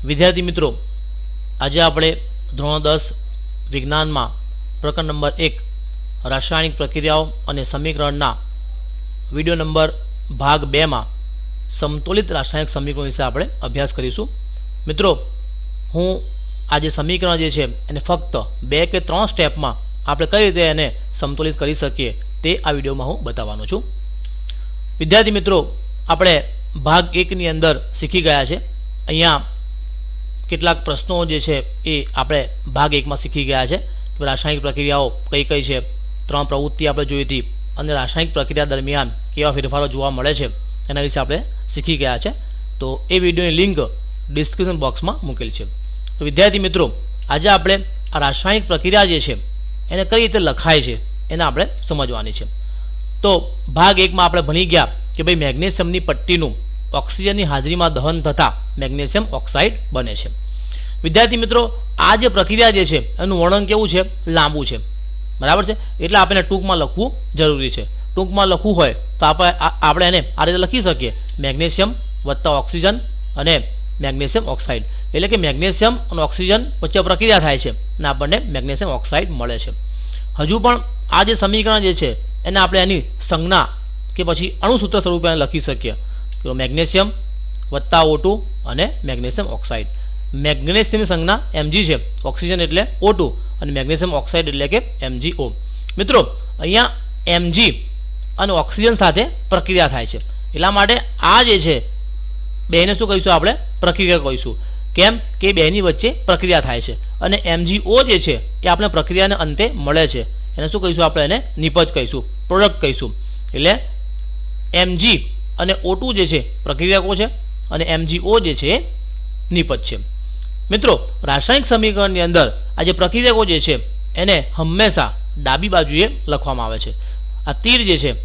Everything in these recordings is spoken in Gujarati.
विद्यार्थी मित्रों, आज આપણે ધોરણ 10 વિજ્ઞાનમાં પ્રકરણ નંબર 1 રાસાયણિક પ્રક્રિયાઓ અને સમીકરણના વિડિયો નંબર ભાગ 2 માં સમતોલિત રાસાયણિક સમીકરણો વિશે આપણે અભ્યાસ કરીશું। મિત્રો, હું આ જે સમીકરણ જે છે એને ફક્ત 2 કે 3 સ્ટેપમાં આપણે કઈ રીતે એને સમતોલિત કરી શકીએ તે આ વિડિયોમાં હું બતાવવાનો છું। વિદ્યાર્થી મિત્રો, આપણે ભાગ 1 ની અંદર શીખી ગયા છે। અહીંયા કેટલાક પ્રશ્નો જે છે એ આપણે ભાગ 1 માં શીખી ગયા છે કે રાસાયણિક પ્રક્રિયાઓ કઈ કઈ છે, 3 પ્રવૃત્તિ આપણે જોઈ હતી અને રાસાયણિક પ્રક્રિયા દરમિયાન કેવા ફેરફારો જોવા મળે છે એના વિશે આપણે શીખી ગયા છે। તો એ વિડિયોની લિંક ડિસ્ક્રિપ્શન બોક્સમાં મૂકેલ છે। તો વિદ્યાર્થી મિત્રો, આજે આપણે આ રાસાયણિક પ્રક્રિયા જે છે એને કઈ રીતે લખાય છે એને આપણે સમજવાની છે। તો ભાગ 1 માં આપણે ભણી ગયા કે ભાઈ મેગ્નેશિયમની પટ્ટીનું ઓક્સિજનની હાજરીમાં દહન થતા મેગ્નેશિયમ ઓક્સાઇડ બને છે। વિદ્યાર્થી મિત્રો, આ જે પ્રક્રિયા જે છે એનું વર્ણન કેવું છે, લાંબુ છે, બરાબર છે। એટલે આપણે ટૂંકમાં લખવું જરૂરી છે। ટૂંકમાં લખવું હોય તો આપણે એને આ રીતે લખી શકીએ, મેગ્નેશિયમ વત્તા ઓક્સિજન અને મેગ્નેશિયમ ઓક્સાઇડ। એટલે કે મેગ્નેશિયમ અને ઓક્સિજન વચ્ચે પ્રક્રિયા થાય છે અને આપણને મેગ્નેશિયમ ઓક્સાઇડ મળે છે। હજુ પણ આ જે સમીકરણ જે છે એને આપણે એની સંજ્ઞા કે પછી અણુસૂત્ર સ્વરૂપે લખી શકીએ તો મેગ્નેશિયમ વત્તા O2 અને મેગ્નેશિયમ ઓક્સાઇડ। મેગ્નેશિયમની સંજ્ઞા Mg છે, ઓક્સિજન એટલે O2 અને મેગ્નેશિયમ ઓક્સાઇડ એટલે કે MgO। મિત્રો, અહીંયા Mg અને ઓક્સિજન સાથે પ્રક્રિયા થાય છે, એટલા માટે આ જે છે બેને શું કહીશું, આપણે પ્રક્રિયા કહીશું। કેમ કે બેની વચ્ચે પ્રક્રિયા થાય છે અને MgO જે છે એ આપણે પ્રક્રિયાને અંતે મળે છે, એને શું કહીશું, આપણે એને નિપજ કહીશું, પ્રોડક્ટ કહીશું। એટલે Mg અને O2 જે છે પ્રક્રિયકો છે અને MgO જે છે નિપજ છે। મિત્રો, રાસાયણિક સમીકરણની અંદર આ જે પ્રક્રિયકો જે છે એને હંમેશા ડાબી બાજુએ લખવામાં આવે છે। આ તીર જે છે,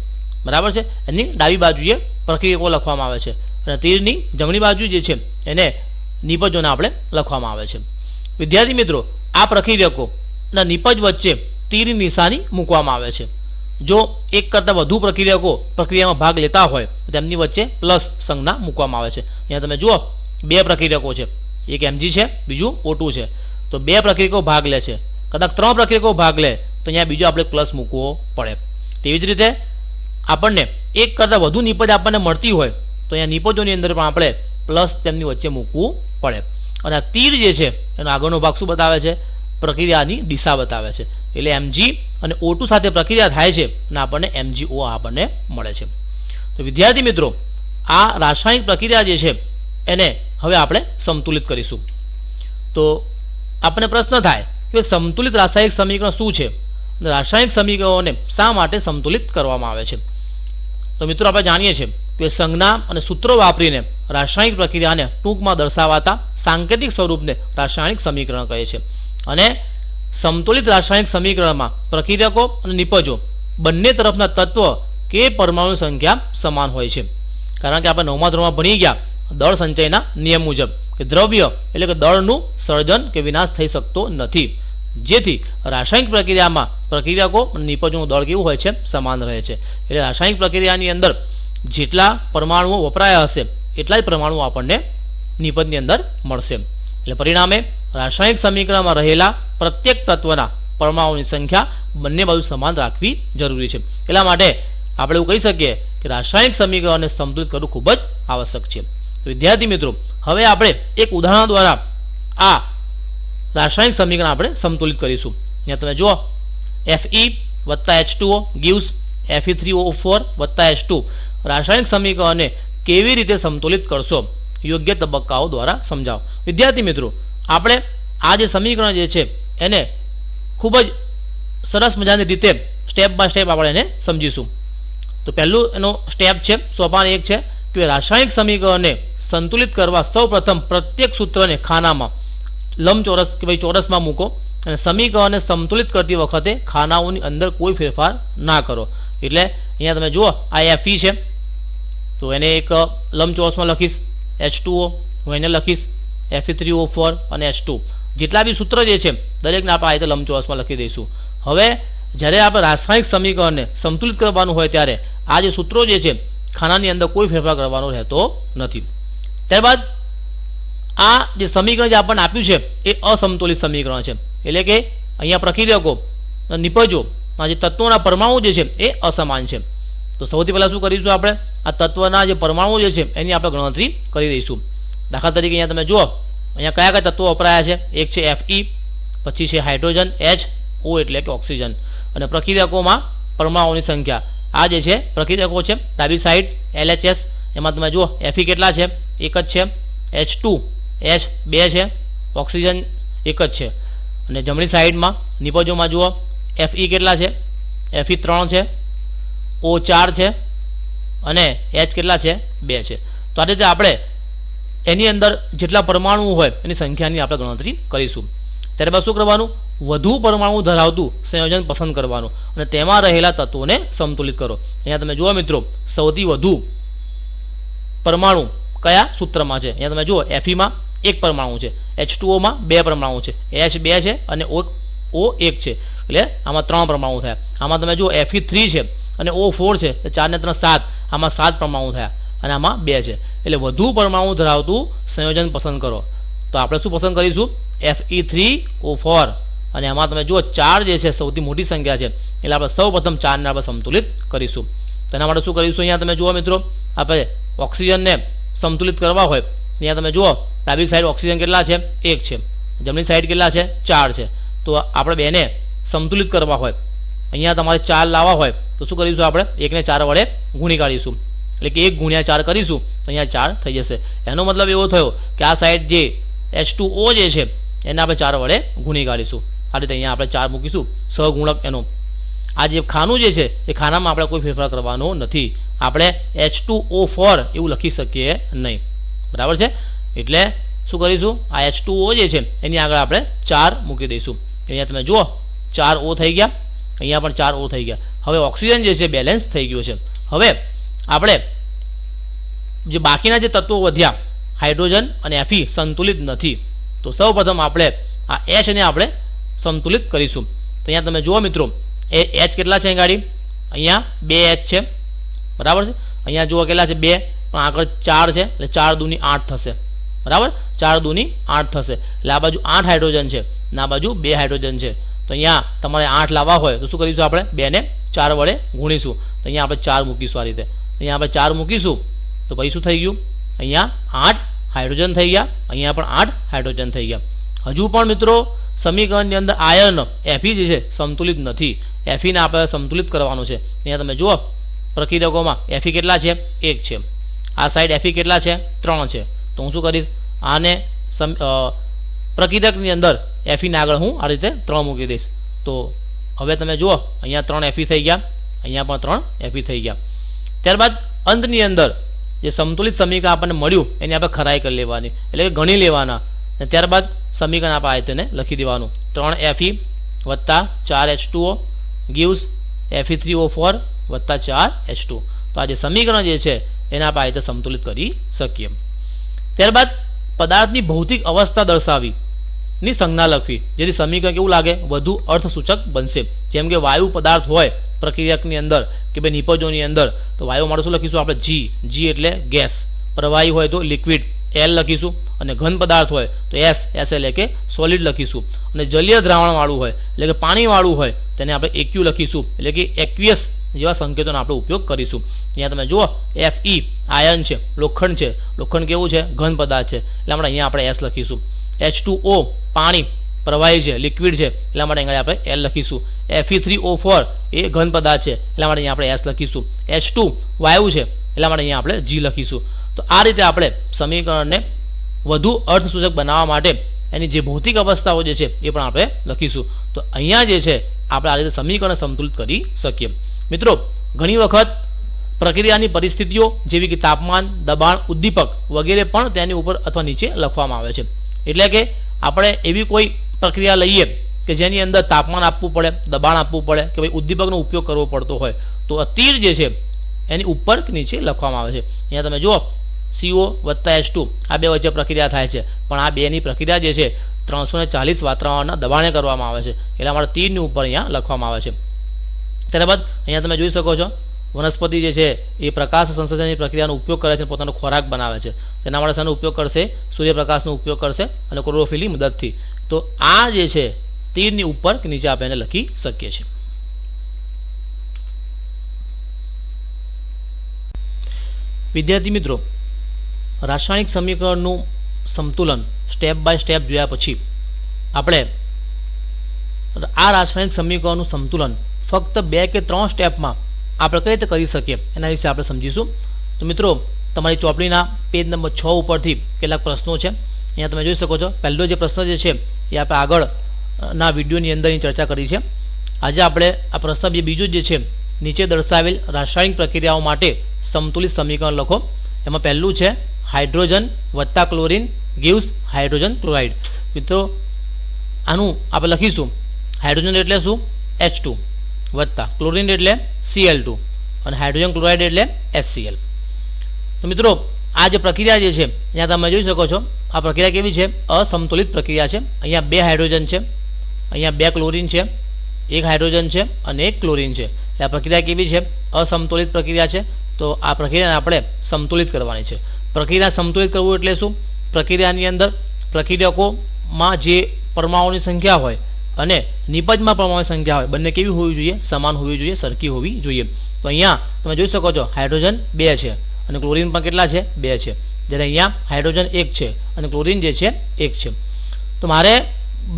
બરાબર છે, એની ડાબી બાજુએ પ્રક્રિયકો લખવામાં આવે છે અને તીરની જમણી બાજુ જે છે એને નિપજોને આપણે લખવામાં આવે છે। વિદ્યાર્થી મિત્રો, આ પ્રક્રિયકોના નિપજ વચ્ચે તીરની નિશાની મૂકવામાં આવે છે। જો એક કરતાં વધુ પ્રક્રિયકો પ્રક્રિયામાં ભાગ લેતા હોય તો તેમની વચ્ચે પ્લસ સંજ્ઞા મૂકવામાં આવે છે। અહીંયા તમે જુઓ, 2 પ્રક્રિયકો છે, એક Mg છે, બીજું O2 છે, તો 2 પ્રક્રિયકો ભાગ લે છે। કદાચ 3 પ્રક્રિયકો ભાગ લે તો અહીંયા બીજો આપણે પ્લસ મૂકવો પડે। તેવી જ રીતે આપણને એક કરતાં વધુ નિપજ આપણને મળતી હોય તો અહીંયા નિપજોની અંદર પણ આપણે પ્લસ તેમની વચ્ચે મૂકવું પડે। અને આ તીર જે છે એનો આગળનો ભાગ શું બતાવે છે, પ્રક્રિયાની દિશા બતાવે છે। એટલે Mg અને O2 સાથે પ્રક્રિયા થાય છે અને આપણને MgO આપણને મળે છે। તો વિદ્યાર્થી મિત્રો, આ રાસાયણિક પ્રક્રિયા જે છે એને હવે આપણે સમતુલિત કરીશું। તો આપણને પ્રશ્ન થાય કે સમતુલિત રાસાયણિક સમીકરણ શું છે, રાસાયણિક સમીકરણોને શા માટે સમતુલિત કરવામાં આવે છે। તો મિત્રો, આપણે જાણીએ છીએ કે સંજ્ઞા અને સૂત્રો વાપરીને રાસાયણિક પ્રક્રિયાને ટૂંકમાં દર્શાવાતા સાંકેતિક સ્વરૂપને રાસાયણિક સમીકરણ કહે છે। અને સમતુલિત રાસાયણિક સમીકરણમાં પ્રક્રિયકો અને નિપજો બંને તરફના તત્વ કે પરમાણુ સંખ્યા સમાન હોય છે। કારણ કે આપણે 9મા ધોરણમાં ભણી ગયા દળ સંચયના નિયમ મુજબ કે દ્રવ્ય એટલે કે દળનું સર્જન કે વિનાશ થઈ શકતો નથી, જેથી રાસાયણિક પ્રક્રિયામાં પ્રક્રિયકો અને નિપજોનું દળ કેવું હોય છે, સમાન રહે છે। એટલે રાસાયણિક પ્રક્રિયાની અંદર જેટલા પરમાણુઓ વપરાયા હશે એટલા જ પરમાણુઓ આપણને નિપજની અંદર મળશે। એટલે પરિણામે રાસાયણિક સમીકરણમાં રહેલા પ્રત્યેક તત્વના પરમાણુની સંખ્યા બંને બાજુ સમાન રાખવી જરૂરી છે। એટલા માટે આપણે એવું કહી શકીએ કે રાસાયણિક સમીકરણને સંતુલિત કરવું ખૂબ જ આવશ્યક છે। વિદ્યાર્થી મિત્રો, હવે આપણે એક ઉદાહરણ દ્વારા આ રાસાયણિક સમીકરણ આપણે સંતુલિત કરીશું। અહીંયા તમે જુઓ, Fe વત્તા H2O gives Fe3O4 વત્તા H2। રાસાયણિક સમીકરણને કેવી રીતે સંતુલિત કરશો, યોગ્ય તબક્કાઓ દ્વારા સમજાવો। વિદ્યાર્થી મિત્રો, આપણે આ જે સમીકરણ જે છે એને ખૂબ જ સરસ મજાની રીતે સ્ટેપ બાય સ્ટેપ આપણે એને સમજીશું। તો પહેલું એનો સ્ટેપ છે, સોપાન 1 છે કે રાસાયણિક સમીકરણને સંતુલિત કરવા સૌપ્રથમ પ્રત્યેક સૂત્રને ખાનામાં લંબચોરસ કે ભાઈ ચોરસમાં મૂકો અને સમીકરણને સંતુલિત કરતી વખતે ખાનાઓની અંદર કોઈ ફેરફાર ના કરો। એટલે અહીંયા તમે જુઓ, આ Fe છે તો એને એક લંબચોરસમાં લખીશ, H2O હું એને લખીશ, Fe3O4 અને H2 જેટલા બી સૂત્ર જે છે દરેકને આપણે આ રીતે લંબચોરસમાં લખી દઈશું। હવે જ્યારે આપણે રાસાયણિક સમીકરણને સંતુલિત કરવાનું હોય ત્યારે આ જે સૂત્રો જે છે ખાનાની અંદર કોઈ ફેરફાર કરવાનો રહેતો નથી। ત્યારબાદ આ જે સમીકરણ જે આપણને આપ્યું છે એ અસમતોલિત સમીકરણ છે, એટલે કે અહીંયા પ્રક્રિયકો નિપજો જે તત્વોના પરમાણુ જે છે એ અસમાન છે. તો સૌથી પહેલા શું કરીશું, આપણે આ તત્વના જે પરમાણુ જે છે એની આપણે ગણતરી કરી દઈશું. દાખલા તરીકે અહીંયા તમે જુઓ, અહીંયા કયા કયા તત્વો વપરાયા છે. એક છે Fe, પછી છે હાઇડ્રોજન H, O એટલે કે ઓક્સિજન, અને પ્રક્રિયકોમાં પરમાણુની સંખ્યા. આ જે છે પ્રક્રિયકો છે ડાબી સાઈડ LHS, એમાં તમે જુઓ Fe કેટલા છે, એક જ છે. H2 H 2 છે, ઓક્સિજન એક જ છે. અને જમણી સાઈડમાં નિપજોમાં જુઓ Fe કેટલા છે, Fe 3 છે, O 4 છે, અને H કેટલા છે, 2 છે. તો આ રીતે આપણે એની અંદર જેટલા પરમાણુ હોય એની સંખ્યાની આપણે ગણતરી કરીશું. ત્યારબાદ શું કરવાનું, વધુ પરમાણુ ધરાવતું સંયોજન પસંદ કરવાનું અને તેમાં રહેલા તત્વોને સમતુલિત કરો. અહીંયા તમે જુઓ મિત્રો, સૌથી વધુ પરમાણુ કયા સૂત્રમાં છે. અહીંયા તમે જુઓ Fe માં એક પરમાણુ છે, H2O માં 2 પરમાણુ છે, H 2 છે અને O 1 છે, એટલે આમાં 3 પરમાણુ થયા. આમાં તમે જુઓ Fe 3 છે અને O 4 છે, 4 ને 3 7, આમાં 7 પરમાણુ થયા અને આમાં 2 છે. એટલે વધુ પરમાણુ ધરાવતું સંયોજન પસંદ કરો. તો આપણે શું પસંદ કરીશું, Fe3O4, અને આમાં તમે જુઓ 4 જે છે સૌથી મોટી સંખ્યા છે, એટલે આપણે સૌ પ્રથમ 4 ને આપણે સંતુલિત કરીશું. તેના માટે શું કરીશું, અહીંયા તમે જુઓ મિત્રો, આપણે ઓક્સિજનને સંતુલિત કરવા હોય, અહીંયા તમે જુઓ ડાબી સાઈડ ઓક્સિજન કેટલા છે, 1 છે, જમણી સાઈડ કેટલા છે, 4 છે. તો આપણે બેને સંતુલિત કરવા હોય, અહીંયા તમારે 4 લાવવા હોય તો શું કરીશું, આપણે 1 ને 4 વડે ગુણી કાઢીશું, એટલે કે 1 ગુણ્યા 4 કરીશું તો અહીંયા 4 થઈ જશે. એનો મતલબ એવો થયો કે આ સાઈડ જે H2O જે છે એને આપણે 4 વડે ગુણી કાઢીશું. આ રીતે અહીંયા આપણે 4 મૂકીશું, સહગુણક એનો. આ જે ખાનું જે છે એ ખાનામાં આપણે કોઈ ફેરફાર કરવાનો નથી, આપણે H2O4 એવું લખી શકીએ નહીં, બરાબર છે. એટલે શું કરીશું, આ H2O જે છે એની આગળ આપણે 4 મૂકી દઈશું. અહીંયા તમે જુઓ 4O થઈ ગયા, અહીંયા પણ 4O થઈ ગયા. હવે ઓક્સિજન જે છે બેલેન્સ થઈ ગયો છે. હવે આપણે જે બાકીના જે તત્વો વધ્યા હાઇડ્રોજન અને Fe સંતુલિત નથી, તો સૌ પ્રથમ આપણે આ H ને આપણે સંતુલિત કરીશું. તો અહીંયા તમે જુઓ મિત્રો, એ H કેટલા છે, અહીંયા 2 H છે, બરાબર છે. અહીંયા જુઓ કેટલા છે, 2, પણ આગળ 4 છે, એટલે 4 દૂની 8 થશે, બરાબર. 4 દૂની 8 થશે, એટલે આ બાજુ 8 હાઇડ્રોજન છે અને આ બાજુ 2 હાઇડ્રોજન છે. તો અહીંયા તમારે 8 લાવવા હોય તો શું કરીશું, આપણે 2 ને 4 વડે ગુણીશું. તો અહીંયા આપણે 4 મૂકીશું. આ રીતે અહીંયા આપણે 4 મૂકીશું તો પછી શું થઈ ગયું, અહીંયા 8 હાઇડ્રોજન થઈ ગયા, અહીંયા પણ 8 હાઇડ્રોજન થઈ ગયા. હજુ પણ મિત્રો સમીકરણની અંદર આયર્ન Fe જે છે સંતુલિત નથી, Fe ને આપણે સંતુલિત કરવાનું છે. અહીંયા તમે જુઓ પ્રક્રિયકોમાં Fe કેટલા છે, 1 છે, આ સાઈડ Fe કેટલા છે, 3 છે. તો હું શું કરીશ, આને પ્રક્રિયકની અંદર Fe ને આગળ હું આ રીતે 3 મૂકી દઈશ. તો હવે તમે જુઓ અહીંયા 3 Fe થઈ ગયા, અહીંયા પણ 3 Fe થઈ ગયા. ત્યારબાદ અંતની અંદર જે સંતુલિત સમીકરણ આપણને મળ્યું એની આપણે ખરાઈ કરી લેવાની, એટલે કે ગણી લેવાના, અને ત્યારબાદ સમીકરણ આપણે આ રીતે લખી દેવાનું. 3Fe વત્તા 4H2O gives Fe3O4 વત્તા 4H2. તો આ જે સમીકરણ જે છે એને આપણે આ રીતે સંતુલિત કરી શકીએ. ત્યારબાદ પદાર્થની ભૌતિક અવસ્થા દર્શાવી ની સંજ્ઞા લખવી, જેથી સમીકરણ કેવું લાગે, વધુ અર્થસૂચક બનશે. જેમ કે વાયુ પદાર્થ હોય પ્રક્રિયકની અંદર કે ભાઈ નિપજોની અંદર, તો વાયુ માટે શું લખીશું આપણે, G એટલે ગેસ, પ્રવાહી હોય તો લિક્વિડ L લખીશું, અને ઘન પદાર્થ હોય તો S એટલે કે સોલિડ લખીશું, અને જલીય દ્રાવણ વાળું હોય એટલે કે પાણી વાળું હોય તેને આપણે AQ લખીશું, એટલે કે એક્વિયસ જેવા સંકેતોનો આપણે ઉપયોગ કરીશું. અહીંયા તમે જુઓ Fe આયર્ન છે, લોખંડ છે, લોખંડ કેવું છે, ઘન પદાર્થ છે, એટલે અહીંયા આપણે S લખીશું. H2O પાણી પ્રવાહી છે, લિક્વિડ છે, એટલા માટે અહીંયા આપણે L લખીશું. Fe3O4 એ ઘન પદાર્થ છે, એટલા માટે અહીંયા આપણે S લખીશું. H2 વાયુ છે, એટલા માટે અહીંયા આપણે G લખીશું. તો આ રીતે આપણે સમીકરણને વધુ અર્થસૂચક બનાવવા માટે એની જે ભૌતિક અવસ્થાઓ જે છે એ પણ આપણે લખીશું. તો અહીંયા જે છે આપણે આ રીતે સમીકરણ સંતુલિત કરી શકીએ. મિત્રો ઘણી વખત પ્રક્રિયાની પરિસ્થિતિઓ જેવી કે તાપમાન, દબાણ, ઉદ્દીપક વગેરે પણ તેની ઉપર અથવા નીચે લખવામાં આવે છે. એટલે કે આપણે એવી કોઈ પ્રક્રિયા લઈએ કે જેની અંદર તાપમાન આપવું પડે, દબાણ આપવું પડે, કે ભાઈ ઉદ્દીપકનો ઉપયોગ કરવો પડતો હોય, તો આ તીર જે છે એની ઉપર કે નીચે લખવામાં આવે છે. અહીંયા તમે જુઓ CO વત્તા H2 આ બે વચ્ચે પ્રક્રિયા થાય છે, પણ આ બેની પ્રક્રિયા જે છે 340 વાતાવરણના દબાણે કરવામાં આવે છે, એટલા માટે તીરની ઉપર અહીંયા લખવામાં આવે છે. ત્યારબાદ અહીંયા તમે જોઈ શકો છો વનસ્પતિ જે છે એ પ્રકાશ સંશ્લેષણની પ્રક્રિયાનો ઉપયોગ કરે છે, પોતાનો ખોરાક બનાવે છે. તેના માટે શાનો ઉપયોગ કરશે? સૂર્યપ્રકાશનો ઉપયોગ કરશે અને ક્લોરોફિલની મદદથી. તો આ જે છે તીરની ઉપર કે નીચે આપણે એને લખી શકીએ છીએ. વિદ્યાર્થી મિત્રો, રાસાયણિક સમીકરણનું સંતુલન સ્ટેપ બાય સ્ટેપ જોયા પછી આપણે આ રાસાયણિક સમીકરણનું સંતુલન ફક્ત 2 કે 3 સ્ટેપમાં આપણે કઈ રીતે કરી શકીએ એના વિશે આપણે સમજીશું. તો મિત્રો, તમારી ચોપડીના પેજ નંબર 6 ઉપરથી કેટલાક પ્રશ્નો છે, અહીંયા તમે જોઈ શકો છો. પહેલો જે પ્રશ્ન જે છે એ આપણે આગળના વિડીયોની અંદરની ચર્ચા કરી છે. આજે આપણે આ પ્રશ્ન બીજું જે છે, નીચે દર્શાવેલ રાસાયણિક પ્રક્રિયાઓ માટે સંતુલિત સમીકરણ લખો. એમાં પહેલું છે હાઇડ્રોજન વત્તા ક્લોરીન ગીવ્સ હાઇડ્રોજન ક્લોરાઇડ. મિત્રો, આનું આપણે લખીશું હાઇડ્રોજન એટલે શું? H2 વત્તા ક્લોરીન એટલે Cl2 અને હાઇડ્રોજન ક્લોરાઇડ એટલે HCl. તો મિત્રો, આ જે પ્રક્રિયા જે છે અહીંયા તમે જોઈ શકો છો, આ પ્રક્રિયા કેવી છે? અસંતુલિત પ્રક્રિયા છે. અહીંયા 2 હાઇડ્રોજન છે, અહીંયા 2 ક્લોરીન છે, 1 હાઇડ્રોજન છે અને 1 ક્લોરીન છે. આ પ્રક્રિયા કેવી છે? અસંતુલિત પ્રક્રિયા છે. તો આ પ્રક્રિયાને આપણે સંતુલિત કરવાની છે. પ્રક્રિયા સંતુલિત કરવું એટલે શું? પ્રક્રિયાની અંદર પ્રક્રિયકોમાં જે પરમાણુની સંખ્યા હોય અને નિપજમાં પરમાણુની સંખ્યા હોય, બંને કેવી હોવી જોઈએ? સમાન હોવી જોઈએ, સરખી હોવી જોઈએ. તો અહીંયા તમે જોઈ શકો છો હાઇડ્રોજન 2 છે અને ક્લોરીન પણ કેટલા છે? 2 છે. જ્યારે અહીંયા હાઇડ્રોજન 1 છે અને ક્લોરીન જે છે 1 છે. તો મારે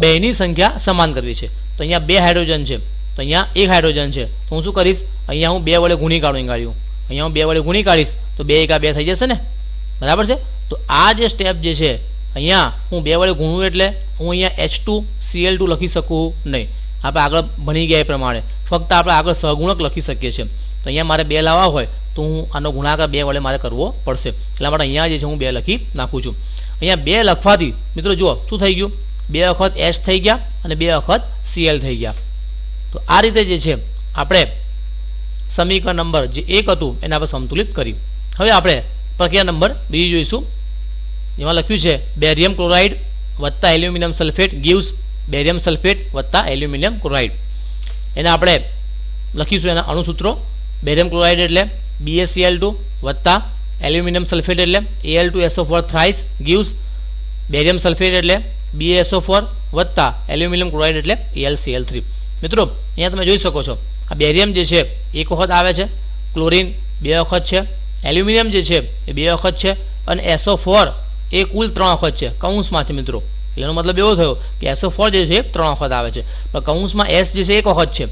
બેની સંખ્યા સમાન કરવી છે. તો અહીંયા 2 હાઇડ્રોજન છે, તો અહીંયા 1 હાઇડ્રોજન છે. તો હું શું કરીશ? અહીંયા હું 2 વડે ગુણી કાઢું. અહીંયા હું 2 વડે ગુણી કાઢીશ તો 2 એકા 2 થઈ જશે ને, બરાબર છે. તો આ જે સ્ટેપ જે છે, અહીંયા હું 2 વડે ગુણું એટલે હું અહીંયા H2Cl2 લખી શકું નહીં. આપણે આગળ ભણી ગયા એ પ્રમાણે ફક્ત આપણે આગળ સહગુણક લખી શકીએ છીએ. તો અહીંયા મારે 2 લાવવા હોય તો હું આનો ગુણાકાર 2 વડે મારે કરવો પડશે. એટલા માટે અહીંયા જે છે હું 2 લખી નાખું છું. અહીંયા 2 લખવાથી મિત્રો જુઓ શું થઈ ગયું? 2 વખત H થઈ ગયા અને 2 વખત Cl થઈ ગયા. તો આ રીતે જે છે આપણે સમીકરણ નંબર જે 1 હતું એને આપણે સંતુલિત કર્યું. હવે આપણે પ્રક્રિયા નંબર 2 જોઈશું. જેમાં લખ્યું છે બેરિયમ ક્લોરાઇડ વત્તા aluminium sulphate gives barium sulphate વત્તા એલ્યુમિનિયમ ક્લોરાઇડ. એને આપણે લખીશું એના અણુસૂત્રો. બેરિયમ ક્લોરાઇડ એટલે BaCl2 વત્તા એલ્યુમિનિયમ સલ્ફેટ એટલે Al2SO4 thrice gives barium sulphate એટલે BaSO4 વત્તા એલ્યુમિનિયમ ક્લોરાઇડ એટલે AlCl3. મિત્રો, અહીંયા તમે જોઈ શકો છો આ બેરિયમ જે છે 1 વખત આવે છે, ક્લોરીન 2 વખત છે, એલ્યુમિનિયમ જે છે એ 2 વખત છે અને SO4 એ કુલ 3 વખત છે, કૌંસમાં છે મિત્રો. એનો મતલબ એવો થયો કે SO4 જે છે 3 વખત આવે છે, પણ કૌંસમાં S જે છે 1 વખત છે,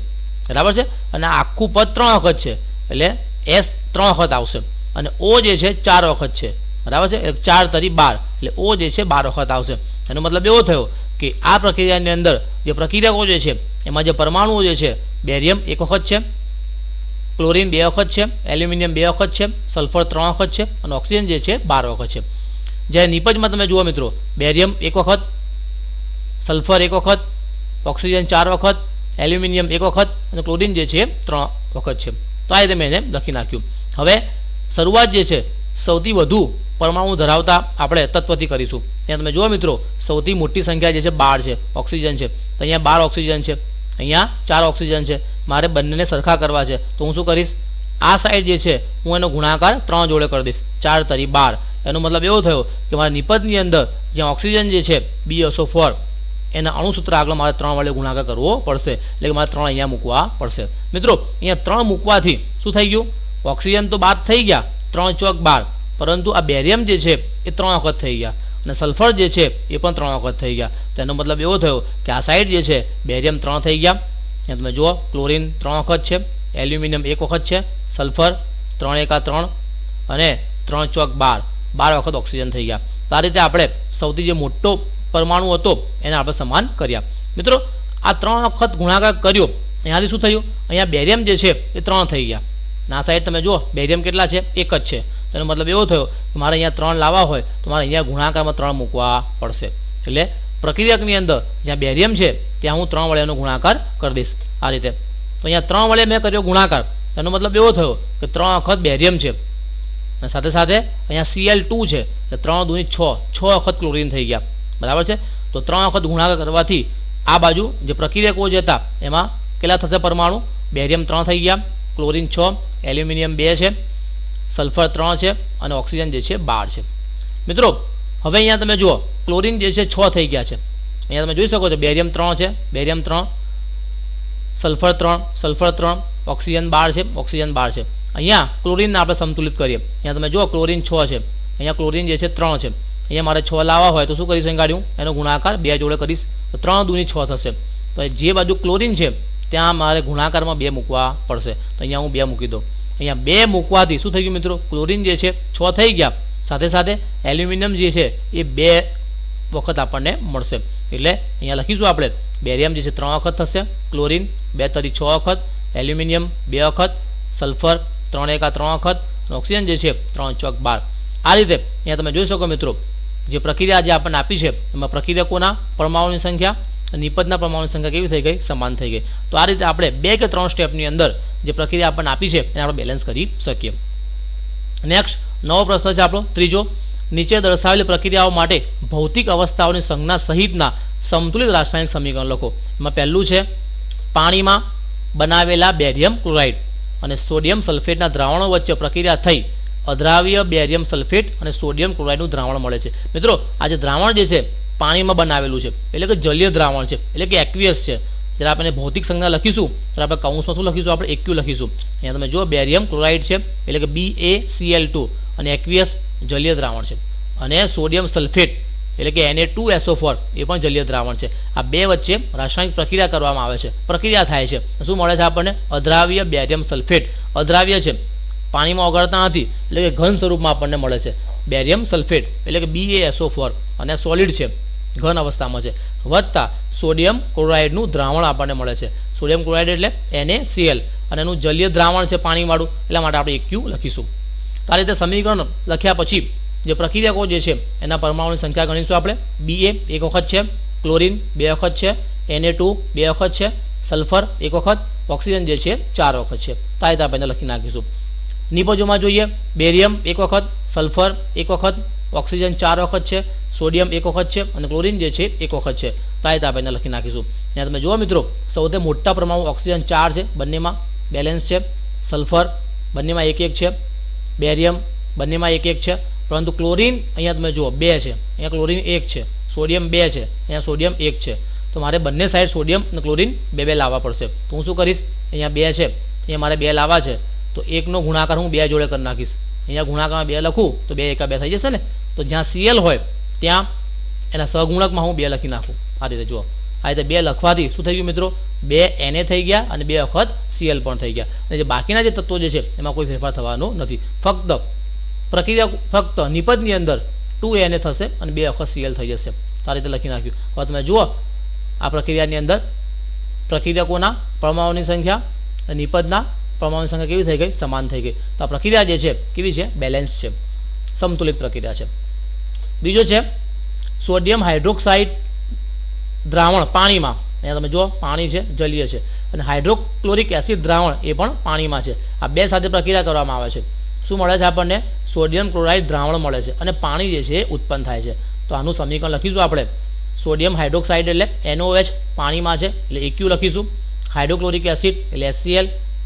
બરાબર છે. અને આખું પદ 3 વખત છે એટલે S 3 વખત આવશે અને O જે છે 4 વખત છે, બરાબર છે. 4 તરી 12 એટલે O જે છે 12 વખત આવશે. એનો મતલબ એવો થયો કે આ પ્રક્રિયાની અંદર જે પ્રક્રિયકો જે છે એમાં જે પરમાણુઓ જે છે, બેરિયમ 1 વખત છે, ક્લોરીન 2 વખત છે, એલ્યુમિનિયમ 2 વખત છે, સલ્ફર 3 વખત છે અને ઓક્સિજન જે છે 12 વખત છે. જ્યારે નિપજમાં તમે જુઓ મિત્રો, બેરિયમ 1 વખત, સલ્ફર 1 વખત, ઓક્સિજન 4 વખત, એલ્યુમિનિયમ 1 વખત અને ક્લોરીન જે છે 3 વખત છે. તો આ રીતે મેં એને લખી નાખ્યું. હવે શરૂઆત જે છે સૌથી વધુ પરમાણુ ધરાવતા આપણે તત્વથી કરીશું. ત્યાં તમે જુઓ મિત્રો, સૌથી મોટી સંખ્યા જે છે 12 છે, ઓક્સિજન છે. તો અહીંયા 12 ઓક્સિજન છે, અહીંયા 4 ઓક્સિજન છે. મારે બંનેને સરખા કરવા છે તો હું શું કરીશ? આ સાઈડ જે છે હું એનો ગુણાકાર 3 જોડે કરી દઈશ, 4 તરી 12. એનો મતલબ એવો થયો કે મારા નિપજની અંદર જ્યાં ઓક્સિજન જે છે BaSO4 એના અણુસૂત્ર આગળ મારે 3 વડે ગુણાકાર કરવો પડશે, એટલે કે મારે 3 અહીંયા મૂકવા પડશે. મિત્રો, અહીંયા 3 મૂકવાથી શું થઈ ગયું? ઓક્સિજન તો 12 થઈ ગયા, 3 ચોક 12, પરંતુ આ બેરિયમ જે છે એ 3 વખત થઈ ગયા અને સલ્ફર જે છે એ પણ 3 વખત થઈ ગયા. તેનો મતલબ એવો થયો કે આ સાઈડ જે છે બેરિયમ 3 થઈ ગયા. અહીંયા તમે જુઓ, ક્લોરીન 3 વખત છે, એલ્યુમિનિયમ 1 વખત છે, સલ્ફર 3 એકા 3 અને 3 ચોક 12 વખત ઓક્સિજન થઈ ગયા. તો આ રીતે આપણે સૌથી જે મોટો પરમાણુ હતો એને આપણે સમાન કર્યા. મિત્રો, આ 3 વખત ગુણાકાર કર્યો, અહીંયાથી શું થયું? અહીંયા બેરિયમ જે છે એ 3 થઈ ગયા. આ સાઈડ તમે જુઓ, બેરિયમ કેટલા છે? 1 જ છે. તેનો મતલબ એવો થયો કે મારે અહીંયા 3 લાવવા હોય તો મારે અહીંયા ગુણાકારમાં 3 મૂકવા પડશે. એટલે પ્રક્રિયકની અંદર જ્યાં બેરિયમ છે ત્યાં હું 3 વડે એનો ગુણાકાર કરી દઈશ આ રીતે. તો અહીંયા 3 વડે મેં કર્યો ગુણાકાર. એનો મતલબ એવો થયો કે 3 વખત બેરિયમ છે અને સાથે સાથે અહીંયા Cl2 છે એટલે 3 દૂની 6 વખત ક્લોરીન થઈ ગયા, બરાબર છે. તો 3 વખત ગુણાકાર કરવાથી આ બાજુ જે પ્રક્રિયકો જે હતા એમાં કેટલા થશે પરમાણુ? બેરિયમ 3 થઈ ગયા, ક્લોરીન 6, એલ્યુમિનિયમ 2 છે, સલ્ફર 3 છે અને ઓક્સિજન જે છે 12 છે. મિત્રો હવે અહીંયા તમે જુઓ ક્લોરીન જે છે 6 થઈ ગયા છે. અહીંયા તમે જોઈ શકો છો બેરિયમ 3 છે, બેરિયમ 3, સલ્ફર 3, ઓક્સિજન 12 છે, ઓક્સિજન 12 છે. અહીંયા ક્લોરીનને આપણે સંતુલિત કરીએ. અહીંયા તમે જુઓ ક્લોરીન 6 છે, અહીંયા ક્લોરીન જે છે 3 છે. અહીંયા મારે 6 લાવવા હોય તો શું કરીશ? ગાડ્યું એનો ગુણાકાર 2 જોડે કરીશ તો 3 દૂની 6 થશે. તો જે બાજુ ક્લોરીન છે ત્યાં મારે ગુણાકારમાં 2 મૂકવા પડશે. તો અહીંયા હું 2 મૂકી દઉં. અહીંયા 2 મૂકવાથી શું થઈ ગયું મિત્રો? ક્લોરીન જે છે 6 થઈ ગયા, સાથે સાથે એલ્યુમિનિયમ જે છે એ 2 વખત આપણને મળશે. એટલે અહીંયા લખીશું આપણે બેરિયમ જે છે 3 વખત થશે, ક્લોરીન 2 તરી 6 વખત, એલ્યુમિનિયમ 2 વખત, સલ્ફર 3 એકા 3 વખત, ઓક્સિજન જે છે 3 ચોક 12. આ રીતે અહીંયા તમે જોઈ શકો મિત્રો જે પ્રક્રિયા જે આપણને આપી છે એમાં પ્રક્રિયકોના પરમાણુની સંખ્યા અને નિપજના પરમાણુની સંખ્યા કેવી થઈ ગઈ? સમાન થઈ ગઈ. તો આ રીતે આપણે 2 કે 3 સ્ટેપની અંદર જે પ્રક્રિયા આપણને આપી છે એને આપણે બેલેન્સ કરી શકીએ. નેક્સ્ટ નવો પ્રશ્ન છે આપણો ત્રીજો. નીચે દર્શાવેલી પ્રક્રિયાઓ માટે ભૌતિક અવસ્થાઓની સંજ્ઞા સહિતના સંતુલિત રાસાયણિક સમીકરણ લખો. એમાં પહેલું છે પાણીમાં બનાવેલા બેરિયમ ક્લોરાઇડ અને સોડિયમ સલ્ફેટના દ્રાવણો વચ્ચે પ્રક્રિયા થઈ અદ્રાવ્ય બેરિયમ સલ્ફેટ અને સોડિયમ ક્લોરાઇડનું દ્રાવણ મળે છે. મિત્રો આ જે દ્રાવણ જે છે પાણીમાં બનાવેલું છે એટલે કે જલીય દ્રાવણ છે, એટલે કે એક્વિયસ છે. જ્યારે આપણે ભૌતિક સંજ્ઞા લખીશું ત્યારે આપણે કૌંસમાં શું લખીશું? આપણે એક્યુ લખીશું. અહીંયા તમે જુઓ બેરિયમ ક્લોરાઇડ છે એટલે કે BaCl2 અને એક્વિયસ જલીય દ્રાવણ છે, અને સોડિયમ સલ્ફેટ એટલે કે Na2SO4 એ પણ જલીય દ્રાવણ છે. આ બે વચ્ચે રાસાયણિક પ્રક્રિયા કરવામાં આવે છે, પ્રક્રિયા થાય છે. શું મળે છે આપણને? અદ્રાવ્ય બેરિયમ સલ્ફેટ. અદ્રાવ્ય છે, પાણીમાં ઓગળતા નથી એટલે કે ઘન સ્વરૂપમાં આપણને મળે છે બેરિયમ સલ્ફેટ એટલે કે BaSO4, અને સોલિડ છે, ઘન અવસ્થામાં છે, વત્તા સોડિયમ ક્લોરાઇડનું દ્રાવણ આપણને મળે છે. સોડિયમ ક્લોરાઇડ એટલે NaCl અને એનું જલીય દ્રાવણ છે પાણીવાળું, એટલા માટે આપણે EQ લખીશું. તો આ રીતે સમીકરણ લખ્યા પછી જે પ્રક્રિયકો જે છે એના પરમાણુની સંખ્યા ગણીશું આપણે. Ba 1 વખત છે, ક્લોરીન 2 વખત છે, Na2 2 વખત છે, સલ્ફર 1 વખત, ઓક્સિજન જે છે 4 વખત છે. તો આ રીતે આપણે લખી નાખીશું. નિપજોમાં જોઈએ બેરિયમ 1 વખત, સલ્ફર 1 વખત, ઓક્સિજન 4 વખત છે, સોડિયમ 1 વખત છે અને ક્લોરીન જે છે 1 વખત છે. તો આ રીતે આપણે લખી નાખીશું. ત્યાં તમે જુઓ મિત્રો સૌથી મોટા પ્રમાણમાં ઓક્સિજન 4 છે, બંનેમાં બેલેન્સ છે. સલ્ફર બંનેમાં 1 1 છે, બેરિયમ બંનેમાં 1 1 છે, પરંતુ ક્લોરીન અહીંયા તમે જુઓ 2 છે, અહીંયા ક્લોરીન 1 છે, સોડિયમ 2 છે, અહીંયા સોડિયમ 1 છે. તો મારે બંને સાઈડ સોડિયમ અને ક્લોરીન 2 2 લાવવા પડશે. તો હું શું કરીશ? અહીંયા 2 છે, અહીંયા મારે 2 લાવવા છે તો 1 નો ગુણાકાર હું 2 જોડે કરી નાખીશ. અહીંયા ગુણાકારમાં 2 લખું તો 2 એકા 2 થઈ જશે ને. તો જ્યાં Cl હોય ત્યાં એના સહગુણકમાં હું 2 લખી નાખું. આ રીતે જુઓ, આ રીતે 2 લખવાથી શું થઈ ગયું મિત્રો? 2 Na થઈ ગયા અને 2 વખત Cl પણ થઈ ગયા. અને જે બાકીના જે તત્વો જે છે એમાં કોઈ ફેરફાર થવાનો નથી. ફક્ત પ્રક્રિયા ફક્ત નિપજની અંદર 2 Na થશે અને 2 વખત Cl થઈ જશે. આ રીતે લખી નાખ્યું. હવે તમે જુઓ આ પ્રક્રિયાની અંદર પ્રક્રિયકોના પરમાણુની સંખ્યા અને નિપજના પરમાણુની સંખ્યા કેવી થઈ ગઈ? સમાન થઈ ગઈ. તો આ પ્રક્રિયા જે છે કેવી છે? બેલેન્સ છે, સંતુલિત પ્રક્રિયા છે. બીજો છે સોડિયમ હાઇડ્રોક્સાઇડ દ્રાવણ પાણીમાં. અહીંયા તમે જુઓ પાણી છે, જલીય છે, અને હાઇડ્રોક્લોરિક એસિડ દ્રાવણ એ પણ પાણીમાં છે. આ બે સાથે પ્રક્રિયા કરવામાં આવે છે. શું મળે છે આપણને? સોડિયમ ક્લોરાઇડ દ્રાવણ મળે છે અને પાણી જે છે ઉત્પન્ન થાય છે. તો આનું સમીકરણ લખીશું આપણે. સોડિયમ હાઇડ્રોક્સાઇડ એટલે NOH પાણીમાં છે એટલે EQ લખીશું. હાઇડ્રોક્લોરિક એસિડ એટલે HCl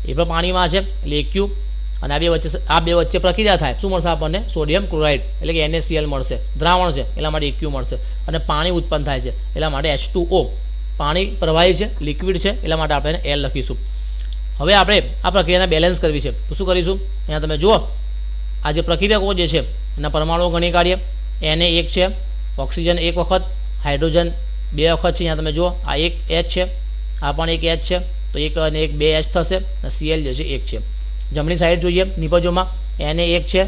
એ પણ પાણીમાં છે એટલે EQ. અને આ બે વચ્ચે પ્રક્રિયા થાય શું મળશે આપણને? સોડિયમ ક્લોરાઇડ એટલે કે NaCl મળશે, દ્રાવણ છે એટલા માટે EQ મળશે. અને પાણી ઉત્પન્ન થાય છે એટલા માટે H2O. પાણી પ્રવાહી છે, લિક્વિડ છે, એટલા માટે આપણે L લખીશું. હવે આપણે આ પ્રક્રિયાને બેલેન્સ કરવી છે તો શું કરીશું? અહીંયા તમે જુઓ આ જે પ્રક્રિયકો જે છે એના પરમાણુઓ ગણી કાઢીએ. Na 1 છે, ઓક્સિજન 1 વખત, હાઇડ્રોજન 2 વખત છે. અહીંયા તમે જુઓ આ 1 H છે, આ પણ 1 H છે, તો 1 અને 1 2 H થશે અને Cl જે છે 1 છે. જમણી સાઈડ જોઈએ નિપજોમાં Na 1 છે,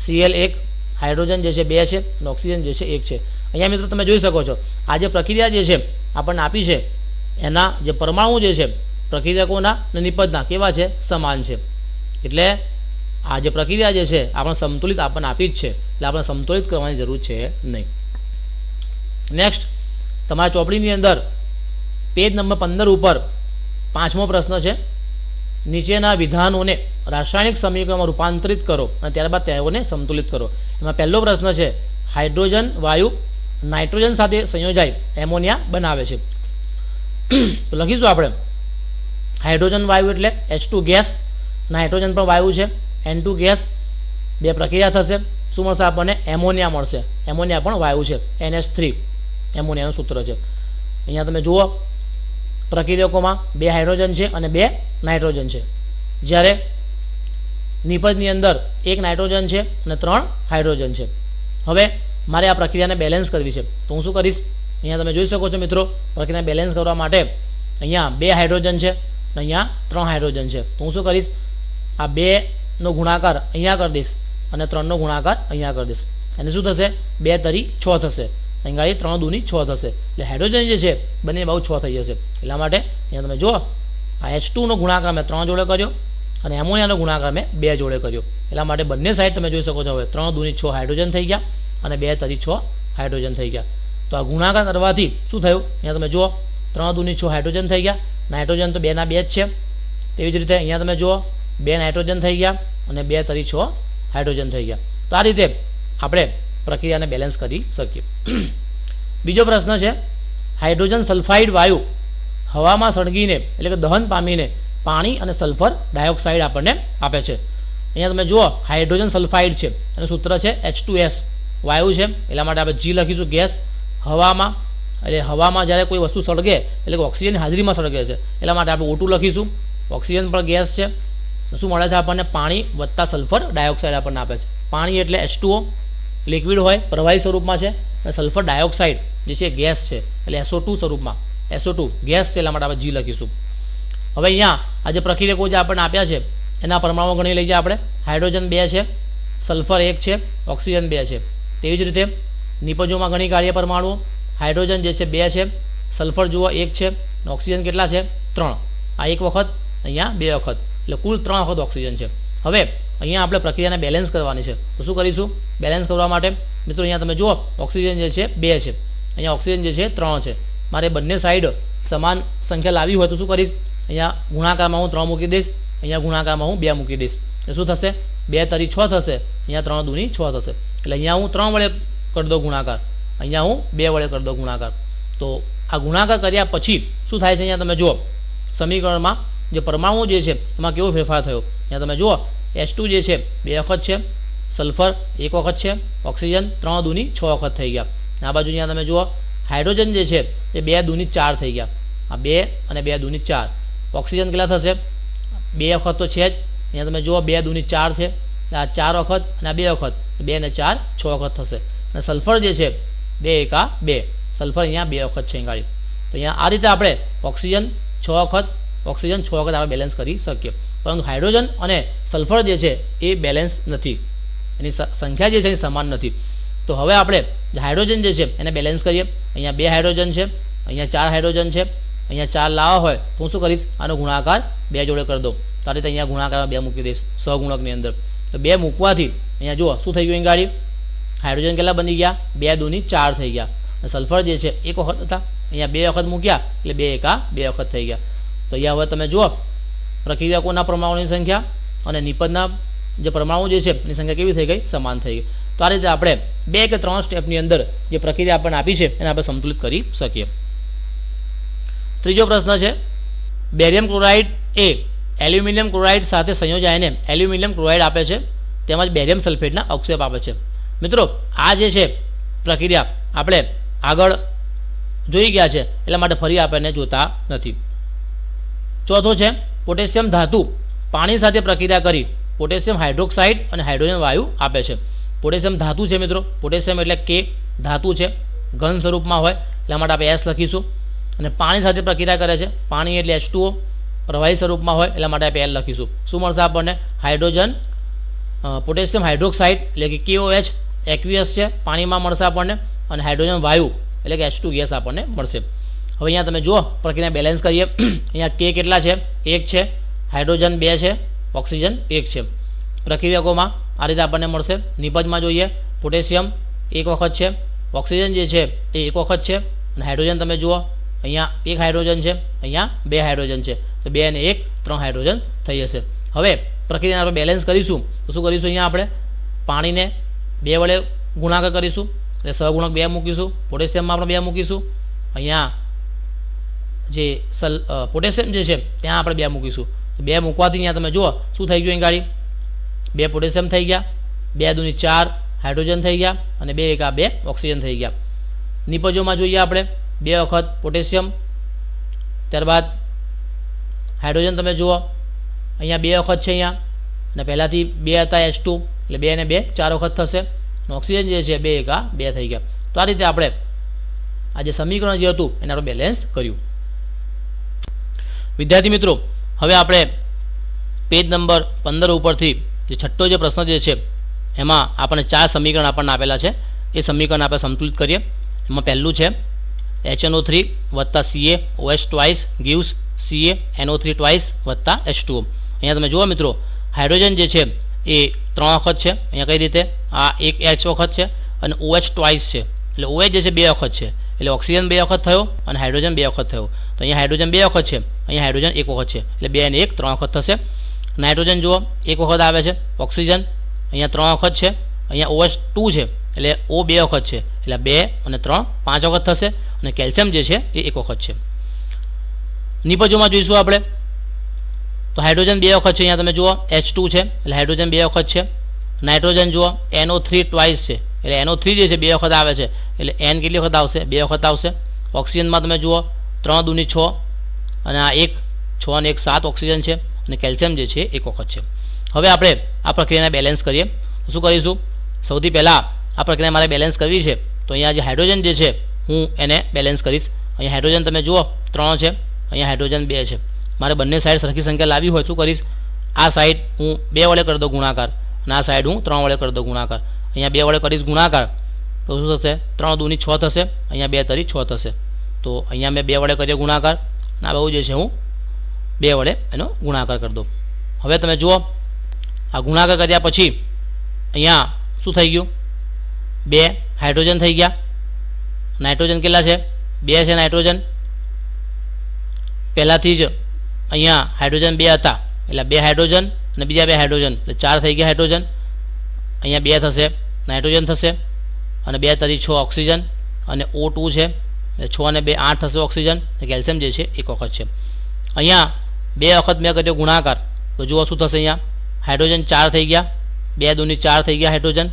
Cl 1, હાઇડ્રોજન જે છે 2 છે અને ઓક્સિજન જે છે 1 છે. અહીંયા મિત્રો તમે જોઈ શકો છો આ જે પ્રક્રિયા જે છે આપણને આપી છે એના જે પરમાણુ જે છે પ્રક્રિયકોના અને નિપજના કેવા છે? સમાન છે. એટલે આ જે પ્રક્રિયા જે છે આપણે સંતુલિત આપણને આપી જ છે, એટલે આપણે સંતુલિત કરવાની જરૂર છે નહીં. નેક્સ્ટ તમારા ચોપડીની અંદર પેજ નંબર 15 ઉપર 5મો પ્રશ્ન છે. નીચેના વિધાનોને રાસાયણિક સમીકરણમાં રૂપાંતરિત કરો અને ત્યારબાદ તેઓને સંતુલિત કરો. એમાં પહેલો પ્રશ્ન છે હાઇડ્રોજન વાયુ નાઇટ્રોજન સાથે સંયોજાઈ એમોનિયા બનાવે છે. તો લખીશું આપણે હાઇડ્રોજન વાયુ એટલે H2 ગેસ, નાઇટ્રોજન પણ વાયુ છે, N2 ગેસ, બે પ્રક્રિયા થશે, શું મળશે આપણને? એમોનિયા મળશે. એમોનિયા પણ વાયુ છે, NH3 એમોનિયાનું સૂત્ર છે. અહીંયા તમે જુઓ પ્રક્રિયકોમાં બે હાઇડ્રોજન છે અને બે નાઇટ્રોજન છે, જ્યારે નિપજની અંદર એક નાઇટ્રોજન છે અને 3 હાઇડ્રોજન છે. હવે મારે આ પ્રક્રિયાને બેલેન્સ કરવી છે, તો હું શું કરીશ? અહીંયા તમે જોઈ શકો છો મિત્રો, પ્રક્રિયાને બેલેન્સ કરવા માટે અહીંયા બે હાઇડ્રોજન છે અને અહીંયા 3 હાઇડ્રોજન છે. તો હું શું કરીશ? આ 2નો ગુણાકાર અહીંયા કરી દઈશ અને 3નો ગુણાકાર અહીંયા કરી દઈશ. અને શું થશે? 2 તરી 6 થશે. અહીં 3 દૂની 6 થશે. એટલે હાઇડ્રોજન જે છે બંને બહુ 6 થઈ જશે. એટલા માટે અહીંયા તમે જુઓ, આ H2નો ગુણાકાર મેં 3 જોડે કર્યો અને એમોનિયાનો ગુણાકાર મેં 2 જોડે કર્યો. એટલા માટે બંને સાઈડ તમે જોઈ શકો છો. હવે 3 દૂની 6 હાઇડ્રોજન થઈ ગયા અને 2 તરી 6 હાઇડ્રોજન થઈ ગયા. તો આ ગુણાકાર કરવાથી શું થયું? અહીંયા તમે જુઓ 3 દૂની 6 હાઇડ્રોજન થઈ ગયા. નાઇટ્રોજન તો 2 ના 2 જ છે. તેવી જ રીતે અહીંયા તમે જુઓ 2 નાઇટ્રોજન થઈ ગયા અને 2 તરી 6 હાઇડ્રોજન થઈ ગયા. તો આ રીતે આપણે પ્રક્રિયાને બેલેન્સ કરી શકીએ. બીજો પ્રશ્ન છે, હાઇડ્રોજન સલ્ફાઇડ વાયુ હવામાં સળગીને એટલે કે દહન પામીને પાણી અને સલ્ફર ડાયોક્સાઇડ આપણને આપે છે. અહીંયા તમે જુઓ હાઇડ્રોજન સલ્ફાઇડ છે, એનું સૂત્ર છે H2S વાયુ છે, એટલા માટે આપણે G લખીશું ગેસ. હવામાં એટલે હવામાં જ્યારે કોઈ વસ્તુ સળગે એટલે કે ઓક્સિજનની હાજરીમાં સળગે છે, એટલા માટે આપણે O2 લખીશું. ઓક્સિજન પણ ગેસ છે. શું મળે છે આપણને? પાણી વત્તા સલ્ફર ડાયોક્સાઇડ આપણને આપે છે. પાણી એટલે H2O લિક્વિડ હોય, પ્રવાહી સ્વરૂપમાં છે, અને સલ્ફર ડાયોક્સાઇડ જે છે ગેસ છે, એટલે SO2 સ્વરૂપમાં. SO2 ગેસ છે, એટલા માટે આપણે G લખીશું. હવે અહીંયા આ જે પ્રક્રિયકો જે આપણને આપ્યા છે એના પરમાણુ ગણી લઈએ આપણે. હાઇડ્રોજન 2 છે, સલ્ફર 1 છે, ઓક્સિજન 2 છે. તેવી જ રીતે નિપજોમાં ગણી કાઢીએ પરમાણુઓ. હાઇડ્રોજન જે છે 2 છે, સલ્ફર જુઓ 1 છે, ઓક્સિજન કેટલા છે? 3. આ એક વખત, અહીંયા 2 વખત, એટલે કુલ 3 વખત ઓક્સિજન છે. હવે અહીંયા આપણે પ્રક્રિયાને બેલેન્સ કરવાની છે. તો શું કરીશું બેલેન્સ કરવા માટે? મિત્રો અહીંયા તમે જુઓ ઓક્સિજન જે છે 2 છે, અહીંયા ઓક્સિજન જે છે 3 છે. મારે બંને સાઈડ સમાન સંખ્યા લાવી હોય તો શું કરીશ? અહીંયા ગુણાકારમાં હું 3 મૂકી દઈશ, અહીંયા ગુણાકારમાં હું 2 મૂકી દઈશ. એટલે શું થશે? 2 તરી 6 થશે, અહીંયા 3 દૂની 6 થશે. એટલે અહીંયા હું 3 વડે કરી દઉં ગુણાકાર, અહીંયા હું 2 વડે કરી દઉં ગુણાકાર. તો આ ગુણાકાર કર્યા પછી શું થાય છે? અહીંયા તમે જુઓ સમીકરણમાં જે પરમાણુ જે છે એમાં કેવો ફેરફાર થયો. અહીંયા તમે જુઓ H2 જે છે 2 વખત છે, સલ્ફર 1 વખત છે, ઓક્સિજન 3 દૂની 6 વખત થઈ ગયા. આ બાજુ અહીંયા તમે જુઓ હાઇડ્રોજન જે છે એ 2 દૂની 4 થઈ ગયા. આ 2 અને 2 દૂની 4. ઓક્સિજન કેટલા થશે? 2 વખત તો છે જ. અહીંયા તમે જુઓ 2 દૂની 4 છે, આ 4 વખત અને આ 2 વખત, 2 અને 4 6 વખત થશે. અને સલ્ફર જે છે 2 એકા 2, સલ્ફર અહીંયા 2 વખત છે ગાડી. તો અહીંયા આ રીતે આપણે ઓક્સિજન 6 વખત, ઓક્સિજન 6 વખત આપણે બેલેન્સ કરી શકીએ. પરંતુ હાઇડ્રોજન અને સલ્ફર જે છે એ બેલેન્સ નથી, એની સંખ્યા જે છે એ સમાન નથી. તો હવે આપણે હાઇડ્રોજન જે છે એને બેલેન્સ કરીએ. અહીંયા 2 હાઇડ્રોજન છે, અહીંયા 4 હાઇડ્રોજન છે. અહીંયા 4 લાવવા હોય તો હું શું કરીશ? આનો ગુણાકાર 2 જોડે કરી દઉં. તો આ રીતે અહીંયા ગુણાકારમાં 2 મૂકી દઈશ સહગુણકની અંદર. તો 2 મૂકવાથી અહીંયા જુઓ શું થઈ ગયું? અહીં ગાડી હાઇડ્રોજન કેટલા બની ગયા? 2 દૂની 4 થઈ ગયા. અને સલ્ફર જે છે 1 વખત હતા, અહીંયા 2 વખત મૂક્યા એટલે 2 એકા 2 વખત થઈ ગયા. તો અહીંયા હવે તમે જુઓ પ્રક્રિયકોના પરમાણુની સંખ્યા અને નિપજના જે પરમાણુ જે છે એની સંખ્યા કેવી થઈ ગઈ? સમાન થઈ ગઈ. તો આ રીતે આપણે 2 કે 3 સ્ટેપની અંદર જે પ્રક્રિયા આપણને આપી છે એને આપણે સંતુલિત કરી શકીએ. ત્રીજો પ્રશ્ન છે, બેરિયમ ક્લોરાઇડ એ એલ્યુમિનિયમ ક્લોરાઇડ સાથે સંયોજાઈને એલ્યુમિનિયમ ક્લોરાઇડ આપે છે, તેમજ બેરિયમ સલ્ફેટના અવક્ષેપ આપે છે. મિત્રો આ જે છે પ્રક્રિયા આપણે આગળ જોઈ ગયા છે, એટલા માટે ફરી આપણને જોતા નથી. ચોથો છે, પોટેશિયમ ધાતુ પાણી સાથે પ્રક્રિયા કરી પોટેશિયમ હાઇડ્રોક્સાઇડ અને હાઇડ્રોજન વાયુ આપે છે. પોટેશિયમ ધાતુ છે મિત્રો, પોટેશિયમ એટલે કે ધાતુ છે, ઘન સ્વરૂપમાં હોય એટલા માટે આપણે S લખીશું. અને પાણી સાથે પ્રક્રિયા કરે છે, પાણી એટલે H2O, પ્રવાહી સ્વરૂપમાં હોય એટલા માટે આપણે L લખીશું. શું મળશે આપણને? હાઇડ્રોજન પોટેશિયમ હાઇડ્રોક્સાઇડ એટલે કે KOH એક્વિયસ છે, પાણીમાં મળશે આપણને. અને હાઇડ્રોજન વાયુ એટલે કે H2 ગેસ આપણને મળશે. હવે અહીંયા તમે જુઓ પ્રક્રિયા બેલેન્સ કરીએ. અહીંયા K કેટલા છે? 1 છે, હાઇડ્રોજન 2 છે, ઓક્સિજન 1 છે. પ્રક્રિયકોમાં આ રીતે આપણને મળશે. નિપજમાં જોઈએ પોટેશિયમ 1 વખત છે, ઓક્સિજન જે છે એ 1 વખત છે, અને હાઇડ્રોજન તમે જુઓ અહીંયા 1 હાઇડ્રોજન છે, અહીંયા 2 હાઇડ્રોજન છે. તો 2 અને 1 3 હાઇડ્રોજન થઈ જશે. હવે પ્રક્રિયાને આપણે બેલેન્સ કરીશું તો શું કરીશું? અહીંયા આપણે પાણીને 2 વડે ગુણાકાર કરીશું, એટલે સહગુણક 2 મૂકીશું. પોટેશિયમમાં આપણે 2 મૂકીશું. અહીંયા જે પોટેશિયમ જે છે ત્યાં આપણે 2 મૂકીશું. 2 મૂકવાથી અહીંયા તમે જુઓ શું થઈ ગયું અહીં ગાડી 2 પોટેશિયમ થઈ ગયા, 2 દૂની 4 હાઇડ્રોજન થઈ ગયા અને 2 એકા 2 ઓક્સિજન થઈ ગયા. નિપજોમાં જોઈએ આપણે 2 વખત પોટેશિયમ, ત્યારબાદ હાઇડ્રોજન તમે જુઓ અહીંયા 2 વખત છે અહીંયા અને પહેલાંથી 2 હતા H2 એટલે 2 ને 2 4 વખત થશે અને ઓક્સિજન જે છે 2 એકા 2 થઈ ગયા. તો આ રીતે આપણે આ જે સમીકરણ જે હતું એનાનું બેલેન્સ કર્યું. વિદ્યાર્થી મિત્રો, હવે આપણે પેજ નંબર 15 ઉપરથી જે છઠ્ઠો જે પ્રશ્ન જે છે એમાં આપણને 4 સમીકરણ આપણને આપેલા છે. એ સમીકરણ આપણે સંતુલિત કરીએ. એમાં પહેલું છે HNO3 વત્તા CaOH twice gives CaNO3 twice વત્તા H2O. અહીંયા તમે જુઓ મિત્રો, હાઇડ્રોજન જે છે એ 3 વખત છે. અહીંયા કઈ રીતે આ એક H વખત છે અને OH ટ્વાઇસ છે એટલે OH જે છે 2 વખત છે એટલે ઓક્સિજન 2 વખત થયો અને હાઇડ્રોજન 2 વખત થયો. તો અહીંયા હાઇડ્રોજન 2 વખત છે, અહીંયા હાઇડ્રોજન 1 વખત છે એટલે 2 અને 1 3 વખત થશે. નાઇટ્રોજન જુઓ 1 વખત આવે છે, ઓક્સિજન અહીંયા 3 વખત છે, અહીંયા OH2 છે એટલે O 2 વખત છે એટલે 2 અને 3 5 વખત થશે અને કેલ્શિયમ જે છે એ 1 વખત છે. નિપજોમાં જોઈશું આપણે તો હાઇડ્રોજન 2 વખત છે. અહીંયા તમે જુઓ H2 છે એટલે હાઇડ્રોજન 2 વખત છે. નાઇટ્રોજન જુઓ NO3 ટ્વાઇસ છે એટલે NO3 જે છે 2 વખત આવે છે એટલે N કેટલી વખત આવશે 2 વખત આવશે. ઓક્સિજનમાં તમે જુઓ 3 દૂની 6 અને આ 1 6 અને 1 7 ઓક્સિજન છે અને કેલ્શિયમ જે છે 1 વખત છે. હવે આપણે આ પ્રક્રિયાને બેલેન્સ કરીએ તો શું કરીશું? સૌથી પહેલાં આ પ્રક્રિયા મારે બેલેન્સ કરવી છે તો અહીંયા જે હાઇડ્રોજન જે છે હું એને બેલેન્સ કરીશ. અહીંયા હાઇડ્રોજન તમે જુઓ 3 છે, અહીંયા હાઇડ્રોજન 2 છે. મારે બંને સાઈડ સરખી સંખ્યા લાવી હોય શું કરીશ? આ સાઈડ હું 2 વડે કરી દઉં ગુણાકાર અને આ સાઈડ હું 3 વડે કરી દઉં ગુણાકાર. અહીંયા 2 વડે કરીશ ગુણાકાર તો શું થશે? 3 દૂની 6 થશે, અહીંયા 2 તરી 6 થશે. તો અહીંયા મેં 2 વડે કરીએ ગુણાકાર અને આ બહુ જે છે હું 2 વડે એનો ગુણાકાર કરી દઉં. હવે તમે જુઓ આ ગુણાકાર કર્યા પછી અહીંયા શું થઈ ગયું? 2 હાઇડ્રોજન થઈ ગયા. નાઇટ્રોજન કેટલા છે? 2 છે નાઇટ્રોજન. પહેલાંથી જ અહીંયા હાઇડ્રોજન 2 હતા એટલે 2 હાઇડ્રોજન અને બીજા 2 હાઇડ્રોજન એટલે 4 થઈ ગયા હાઇડ્રોજન. અહીંયા 2 થશે નાઇટ્રોજન થશે અને 2 તરી 6 ઓક્સિજન અને O2 છે એટલે 6 અને 2 8 થશે ઓક્સિજન. કેલ્શિયમ જે છે 1 વખત છે. અહીંયા 2 વખત મેં કર્યો ગુણાકાર તો જુઓ શું થશે? અહીંયા હાઇડ્રોજન 4 થઈ ગયા, 2 દૂની 4 થઈ ગયા હાઇડ્રોજન.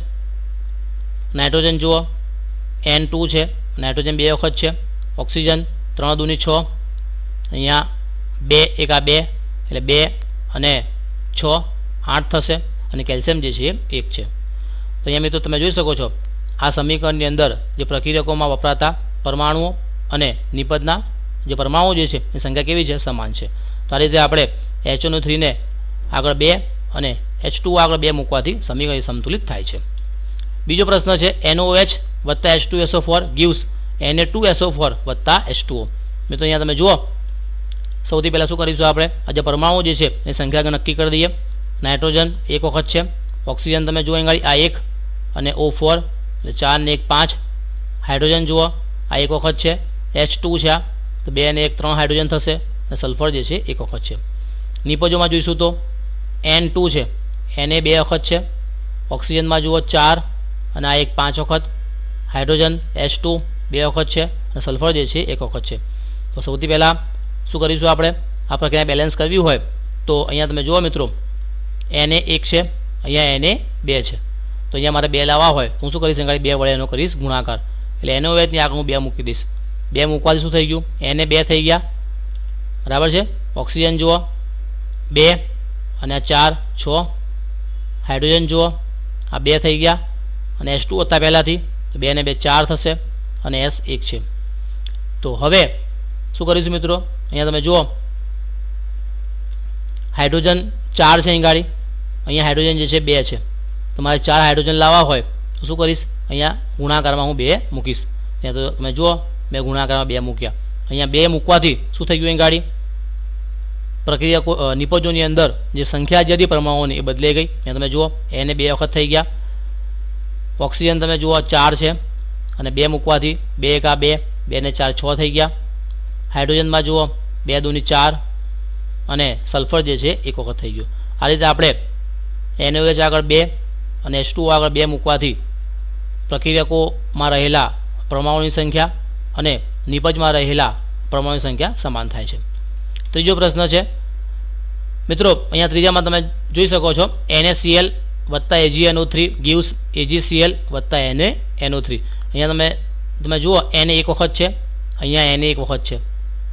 નાઇટ્રોજન જુઓ N2 છે, નાઇટ્રોજન 2 વખત છે. ઓક્સિજન 3 દૂની 6, અહીંયા 2 એકા 2 એટલે 2 અને 6 8 થશે અને કેલ્શિયમ જે છે એ 1 છે. તો અહીંયા મિત્રો તમે જોઈ શકો છો આ સમીકરણની અંદર જે પ્રક્રિયકોમાં વપરાતા પરમાણુઓ અને નિપજના જે પરમાણુઓ જે છે એની સંખ્યા કેવી છે? સમાન છે. તો આ રીતે આપણે HNO3 ને આગળ 2 અને H2 આગળ 2 મૂકવાથી સમીકરણ સંતુલિત થાય છે. બીજો પ્રશ્ન છે NOH વત્તા H2SO4 gives Na2SO4 વત્તા H2O. મિત્રો અહીંયા તમે જુઓ સૌથી પહેલાં શું કરીશું? આપણે આ જે પરમાણુઓ જે છે એની સંખ્યા નક્કી કરી દઈએ. નાઇટ્રોજન 1 વખત છે, ઓક્સિજન તમે જુઓ અહીં આ 1 અને O4 એટલે 4 ને 1 5. હાઇડ્રોજન જુઓ આ 1 વખત છે, H2 છે આ તો 2 અને 1 3 હાઇડ્રોજન થશે અને સલ્ફર જે છે 1 વખત છે. નિપજોમાં જોઈશું તો N2 છે, Na 2 વખત છે. ઓક્સિજનમાં જુઓ 4 અને આ 1 5 વખત. હાઇડ્રોજન H2 2 વખત છે અને સલ્ફર જે છે 1 વખત છે. તો સૌથી પહેલાં શું કરીશું? આપણે આ પ્રક્રિયા બેલેન્સ કરવી હોય તો અહીંયા તમે જુઓ મિત્રો Na 1 છે, અહીંયા Na 2 છે. તો અહીંયા મારે 2 લાવવા હોય હું શું કરીશ? આગળ 2 વડે એનો કરીશ ગુણાકાર એટલે NOHની આગળ હું 2 મૂકી દઈશ. 2 મૂકવાથી શું થઈ ગયું? Na 2 થઈ ગયા બરાબર છે. ઓક્સિજન જુઓ 2 અને આ 4 6. હાઇડ્રોજન જુઓ આ 2 થઈ ગયા અને H2 હતા પહેલાંથી તો 2 ને 2 4 થશે અને S 1 છે. તો હવે શું કરીશું મિત્રો? અહીંયા તમે જુઓ હાઇડ્રોજન 4 છે અહીં ગાડી, અહીંયા હાઇડ્રોજન જે છે 2 છે. તો મારે 4 હાઇડ્રોજન લાવવા હોય તો શું કરીશ? અહીંયા ગુણાકારમાં હું 2 મૂકીશ. ત્યાં તો તમે જુઓ મેં ગુણાકારમાં 2 મૂક્યા. અહીંયા 2 મૂકવાથી શું થઈ ગયું? અહીં ગાડી પ્રક્રિયા નિપજોની અંદર જે સંખ્યા જે હતી પરમાણુઓની એ બદલાઈ ગઈ. ત્યાં તમે જુઓ Na 2 વખત થઈ ગયા. ઓક્સિજન તમે જુઓ 4 છે અને 2 મૂકવાથી 2 એકા 2 2 ને 4 6 થઈ ગયા. હાઇડ્રોજનમાં જુઓ 2 દૂની 4 અને સલ્ફર જે છે 1 વખત થઈ ગયું. આ રીતે આપણે NOH આગળ 2 અને H2O આગળ 2 મૂકવાથી પ્રક્રિયકોમાં રહેલા પરમાણુની સંખ્યા અને નિપજમાં રહેલા પરમાણુની સંખ્યા સમાન થાય છે. ત્રીજો પ્રશ્ન છે મિત્રો અહીંયા ત્રીજામાં તમે જોઈ શકો છો NaCl વત્તા AgNO3 gives AgCl વત્તા NaNO3. અહીંયા તમે જુઓ Na એક વખત છે, અહીંયા Na એક વખત છે,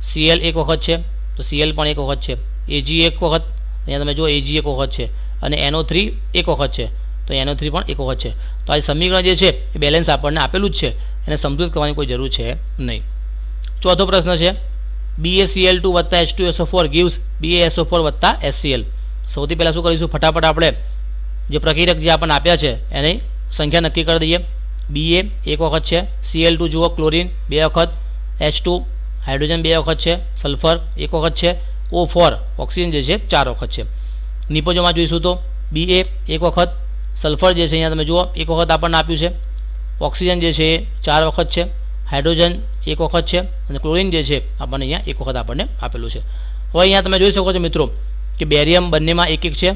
Cl એક વખત છે તો Cl પણ એક વખત છે, Ag એક વખત, અહીંયા તમે જુઓ Ag એક વખત છે, અને NO3 એક વખત છે તો NO3 પણ એક વખત છે. તો આ સમીકરણ જે છે એ બેલેન્સ આપણને આપેલું જ છે, એને સંતુલિત કરવાની કોઈ જરૂર છે નહીં. ચોથો પ્રશ્ન છે BaCl2 વત્તા H2SO4 gives BaSO4 વત્તા HCl. સૌથી પહેલાં શું કરીશું, ફટાફટ આપણે જે પ્રક્રિયક જે આપણને આપ્યા છે એની સંખ્યા નક્કી કરી દઈએ. Ba એક વખત છે, Cl2 જુઓ ક્લોરીન બે વખત, H2 હાઇડ્રોજન બે વખત છે, સલ્ફર એક વખત છે, O4 ઓક્સિજન જે છે 4 વખત છે. નિપજોમાં જોઈશું તો Ba એક વખત, સલ્ફર જે છે અહીંયા તમે જુઓ એક વખત આપણને આપ્યું છે, ઓક્સિજન જે છે એ 4 વખત છે, હાઇડ્રોજન એક વખત છે, અને ક્લોરીન જે છે આપણને અહીંયા એક વખત આપણને આપેલું છે. હવે અહીંયા તમે જોઈ શકો છો મિત્રો કે બેરિયમ બંનેમાં એક એક છે,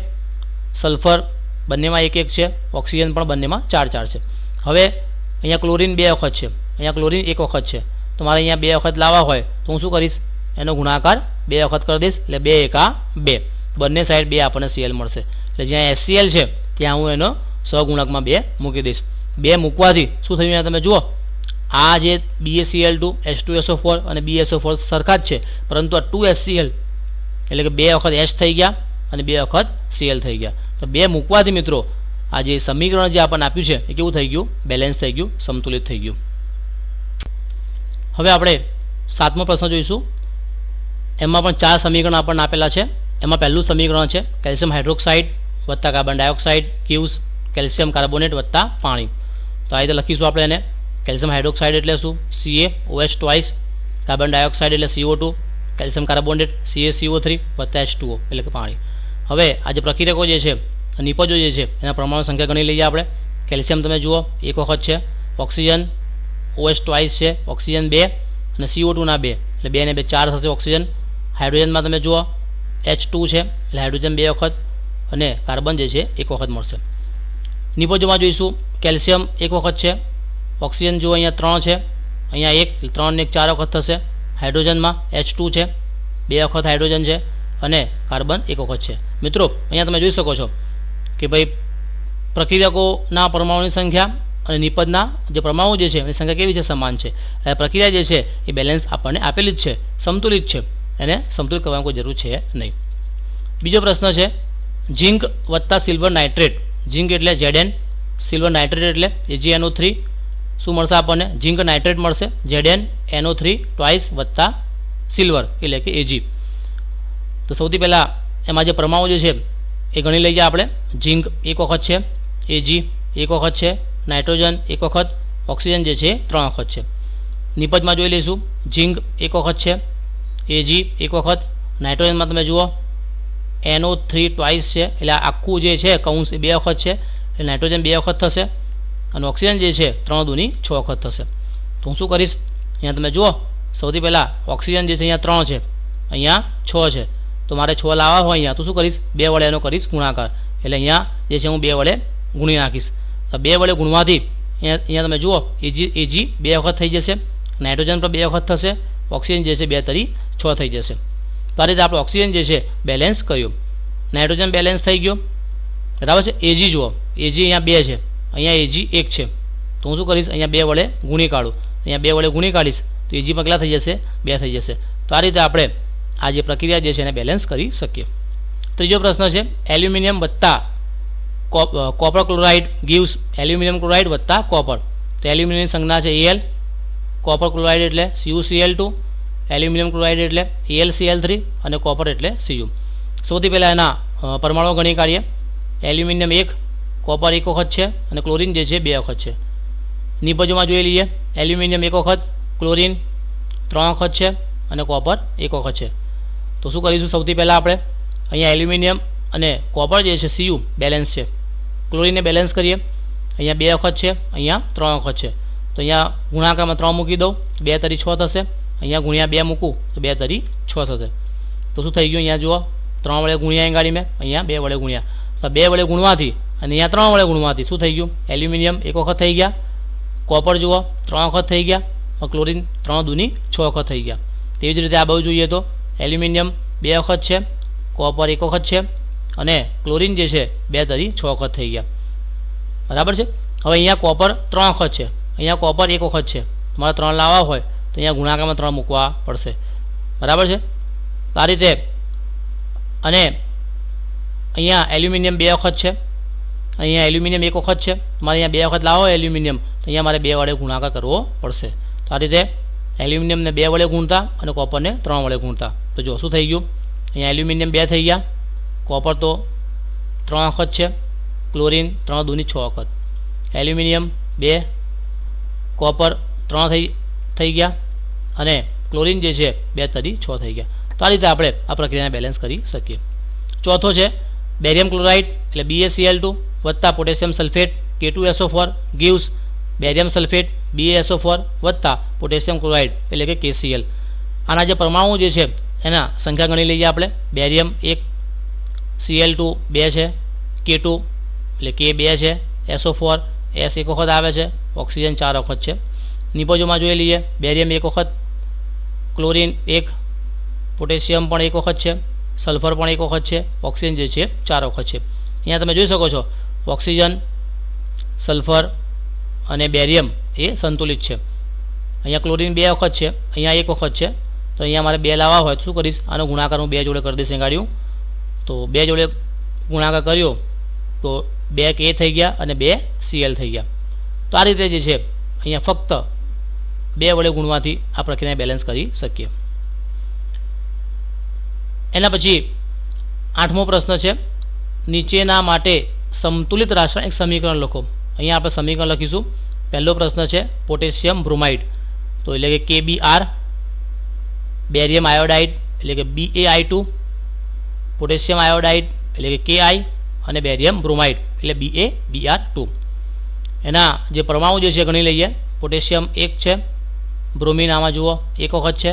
સલ્ફર બંનેમાં એક એક છે, ઓક્સિજન પણ બંનેમાં 4 છે. હવે અહીંયા ક્લોરીન બે વખત છે, અહીંયા ક્લોરીન એક વખત છે, તો મારે અહીંયા બે વખત લાવવા હોય તો હું શું કરીશ, એનો ગુણાકાર બે વખત કરી દઈશ, એટલે 2 એકા 2, બંને સાઈડ 2 આપણને Cl મળશે. એટલે જ્યાં HCl છે ત્યાં હું એનો સહગુણકમાં 2 મૂકી દઈશ. 2 મૂકવાથી શું થયું, અહીંયા તમે જુઓ આ જે BaCl2 H2SO4 અને BaSO4 સરખા જ છે, પરંતુ આ 2HCl એટલે કે 2 વખત H થઈ ગયા અને 2 વખત Cl થઈ ગયા. તો 2 મૂકવાથી મિત્રો આ જે સમીકરણ જે આપણને આપ્યું છે એ કેવું થઈ ગયું, બેલેન્સ થઈ ગયું, સંતુલિત થઈ ગયું. હવે આપણે 7મો પ્રશ્ન જોઈશું. એમાં પણ 4 સમીકરણ આપણને આપેલા છે. એમાં પહેલું સમીકરણ છે કેલ્શિયમ હાઇડ્રોક્સાઇડ વત્તા carbon dioxide gives calcium carbonate વત્તા પાણી. તો આ રીતે લખીશું આપણે એને. કેલ્શિયમ હાઇડ્રોક્સાઇડ એટલે શું, CaOH ટ્વાઇસ, કાર્બન ડાયોક્સાઇડ એટલે CO2, કેલ્શિયમ કાર્બોનેટ CaCO3 વત્તા H2O એટલે કે પાણી. હવે આ જે પ્રક્રિયકો જે છે, નિપજો જે છે એના પરમાણુ સંખ્યા ગણી લઈએ આપણે. કેલ્શિયમ તમે જુઓ એક વખત છે, ઓક્સિજન OH ટ્વાઇસ છે, ઓક્સિજન 2 અને CO2 ના 2 એટલે 2 ને 2 4 થશે ઓક્સિજન. હાઇડ્રોજનમાં તમે જુઓ H2 છે એટલે હાઇડ્રોજન 2 વખત અને કાર્બન જે છે 1 વખત મળશે. નિપજોમાં જોઈશું કેલ્શિયમ 1 વખત છે, ઓક્સિજન જુઓ અહીંયા 3 છે, અહીંયા 1 3 ને 1 4 વખત થશે. હાઇડ્રોજનમાં H2 છે 2 વખત હાઇડ્રોજન છે અને કાર્બન 1 વખત છે. મિત્રો અહીંયા તમે જોઈ શકો છો કે ભાઈ પ્રક્રિયકોના પરમાણુની સંખ્યા અને નિપજના જે પરમાણુ જે છે એની સંખ્યા કેવી છે, સમાન છે. એટલે પ્રક્રિયા જે છે એ બેલેન્સ આપણને આપેલી જ છે, સંતુલિત છે, એને સંતુલિત કરવાની કોઈ જરૂર છે નહીં. બીજો પ્રશ્ન છે ઝીંક વત્તા સિલ્વર નાઇટ્રેટ. ઝીંક એટલે Zn, સિલ્વર નાઇટ્રેટ એટલે AgNO3. શું મળશે આપણને, ઝીંક નાઇટ્રેટ મળશે, ZnNO3 ટ્વાઇસ વત્તા સિલ્વર એટલે કે Ag. તો સૌથી પહેલાં એમાં જે પરમાણુ જે છે એ ગણી લઈએ આપણે. ઝીંક એક વખત છે, Ag એક વખત છે, નાઇટ્રોજન એક વખત, ઓક્સિજન જે છે 3 વખત છે. નિપજમાં જોઈ લઈશું ઝીંક એક વખત છે, Ag એક વખત, નાઇટ્રોજનમાં તમે જુઓ NO3 ટ્વાઇસ છે એટલે આખું જે છે કૌંસ એ 2 વખત છે એટલે નાઇટ્રોજન 2 વખત થશે, અને ઓક્સિજન જે છે 3 દુની 6 વખત થશે. તો હું શું કરીશ, અહીંયા તમે જુઓ સૌથી પહેલાં ઓક્સિજન જે છે અહીંયા 3 છે, અહીંયા 6 છે, તો મારે 6 લાવવા હોય અહીંયા તો શું કરીશ, 2 વડે એનો કરીશ ગુણાકાર, એટલે અહીંયા જે છે હું 2 વડે ગુણી નાખીશ. તો 2 વડે ગુણવાથી અહીંયા તમે જુઓ Ag 2 વખત થઈ જશે, નાઇટ્રોજન પર 2 વખત થશે, ઓક્સિજન જે છે 2 તરી 6 થઈ જશે. તો આ રીતે આપણે ઓક્સિજન જે છે બેલેન્સ કર્યું. નાઇટ્રોજન બેલેન્સ થઈ ગયો, બરાબર છે. Ag જુઓ, Ag અહીંયા 2 છે, અહીંયા Ag 1 છે, તો હું શું કરીશ, અહીંયા 2 વડે ગુણી કાઢું, અહીંયા 2 વડે ગુણી કાઢીશ તો Ag પર કેટલા થઈ જશે, 2 થઈ જશે. તો આ રીતે આપણે આ જે પ્રક્રિયા જે છે એને બેલેન્સ કરી શકીએ. ત્રીજો પ્રશ્ન છે એલ્યુમિનિયમ વત્તા copper chloride gives aluminium chloride વત્તા કોપર. તો એલ્યુમિનિયમની સંજ્ઞા છે Al, કોપર ક્લોરાઇડ એટલે CuCl2, એલ્યુમિનિયમ ક્લોરાઇડ એટલે AlCl3 અને કોપર એટલે Cu. સૌથી પહેલાં એના પરમાણુ ગણી કાઢીએ. એલ્યુમિનિયમ 1, કોપર 1 વખત છે અને ક્લોરીન જે છે 2 વખત છે. નિપજોમાં જોઈ લઈએ એલ્યુમિનિયમ 1 વખત, ક્લોરીન 3 વખત છે અને કોપર 1 વખત છે. તો શું કરીશું, સૌથી પહેલાં આપણે અહીંયા એલ્યુમિનિયમ અને કોપર જે છે Cu બેલેન્સ છે, ક્લોરીનને બેલેન્સ કરીએ. અહીંયા 2 વખત છે, અહીંયા 3 વખત છે, તો અહીંયા ગુણાકારમાં 3 મૂકી દઉં, 2 તરી 6 થશે, અહીંયા ગુણ્યા 2 મૂકું તો 2 તરી 6 થશે. તો શું થઈ ગયું, અહીંયા જુઓ 3 વડે ગુણ્યા અહીં ગાડી મેં, અહીંયા 2 વડે ગુણ્યા, તો 2 વડે ગુણવાથી અને અહીંયા 3 વડે ગુણવાથી શું થઈ ગયું, એલ્યુમિનિયમ 1 વખત થઈ ગયા, કોપર જુઓ 3 વખત થઈ ગયા, ક્લોરીન 3 દુની 6 વખત થઈ ગયા. તેવી જ રીતે આ બાજુ જોઈએ તો એલ્યુમિનિયમ 2 વખત છે, કોપર 1 વખત છે અને ક્લોરીન જે છે 2 તરી 6 વખત થઈ ગયા, બરાબર છે। હવે અહીંયા કોપર 3 વખત છે, અહીંયા કોપર 1 વખત છે, તમારે 3 લાવવા હોય તો અહીંયા ગુણાકારમાં 3 મૂકવા પડશે, બરાબર છે। આ રીતે અને અહીંયા એલ્યુમિનિયમ 2 વખત છે, અહીંયા એલ્યુમિનિયમ 1 વખત છે, તમારે અહીંયા 2 વખત લાવો એલ્યુમિનિયમ તો અહીંયા મારે 2 વડે ગુણાકાર કરવો પડશે। તો આ રીતે એલ્યુમિનિયમને 2 વડે ગુણતા અને કોપરને 3 વડે ગુણતા તો જો શું થઈ ગયું, અહીંયા એલ્યુમિનિયમ 2 થઈ ગયા, કોપર તો 3 વખત છે, ક્લોરીન 3 દૂની 6 વખત, એલ્યુમિનિયમ 2, કોપર 3 થઈ ગયા અને ક્લોરીન જે છે 2 તરી 6 થઈ ગયા। તો આ રીતે આપણે આ પ્રક્રિયાને બેલેન્સ કરી શકીએ। ચોથો છે બેરિયમ ક્લોરાઇડ એટલે BaCl2 વત્તા potassium sulphate K2SO4 gives barium sulphate BaSO4 વત્તા પોટેશિયમ ક્લોરાઇડ એટલે કે KCl। આના જે પરમાણુ જે છે એના સંખ્યા ગણી લઈએ આપણે। બેરિયમ 1, Cl2 2 છે, K2 એટલે K 2 છે, SO4 S 1 વખત આવે છે, ઓક્સિજન 4 વખત છે। નિપજોમાં જોઈ લઈએ, બેરિયમ 1 વખત, ક્લોરીન 1, પોટેશિયમ પણ 1 વખત છે, સલ્ફર પણ 1 વખત છે, ઓક્સિજન જે છે 4 વખત છે। અહીંયા તમે જોઈ શકો છો ઓક્સિજન, સલ્ફર અને બેરિયમ એ સંતુલિત છે। અહીંયા ક્લોરીન 2 વખત છે, અહીંયા 1 વખત છે, તો અહીંયા મારે 2 લાવવા હોય તો શું કરીશ, આનો ગુણાકાર હું 2 જોડે કરી દઈશ ગાડ્યું, તો 2 જોડે ગુણાકાર કર્યો તો 2 K થઈ ગયા અને 2 Cl થઈ ગયા। તો આ રીતે જે છે અહીંયા ફક્ત 2 વડે ગુણવાથી આ પ્રક્રિયાને બેલેન્સ કરી શકીએ। એના પછી 8મો પ્રશ્ન છે, નીચેના માટે સમતુલિત રાસાયણિક સમીકરણ લખો। અહીંયા આપણે સમીકરણ લખીશું। પહેલો પ્રશ્ન છે પોટેશિયમ બ્રોમાઇડ, તો એટલે કે KBr, બેરિયમ આયોડાઇડ એટલે કે BaI2, પોટેશિયમ આયોડાઇડ એટલે કે KI અને બેરિયમ બ્રોમાઇડ એટલે BaBr2। એના જે પરમાણુ જે છે ગણી લઈએ। પોટેશિયમ 1 છે, બ્રોમિન આમાં જુઓ 1 વખત છે,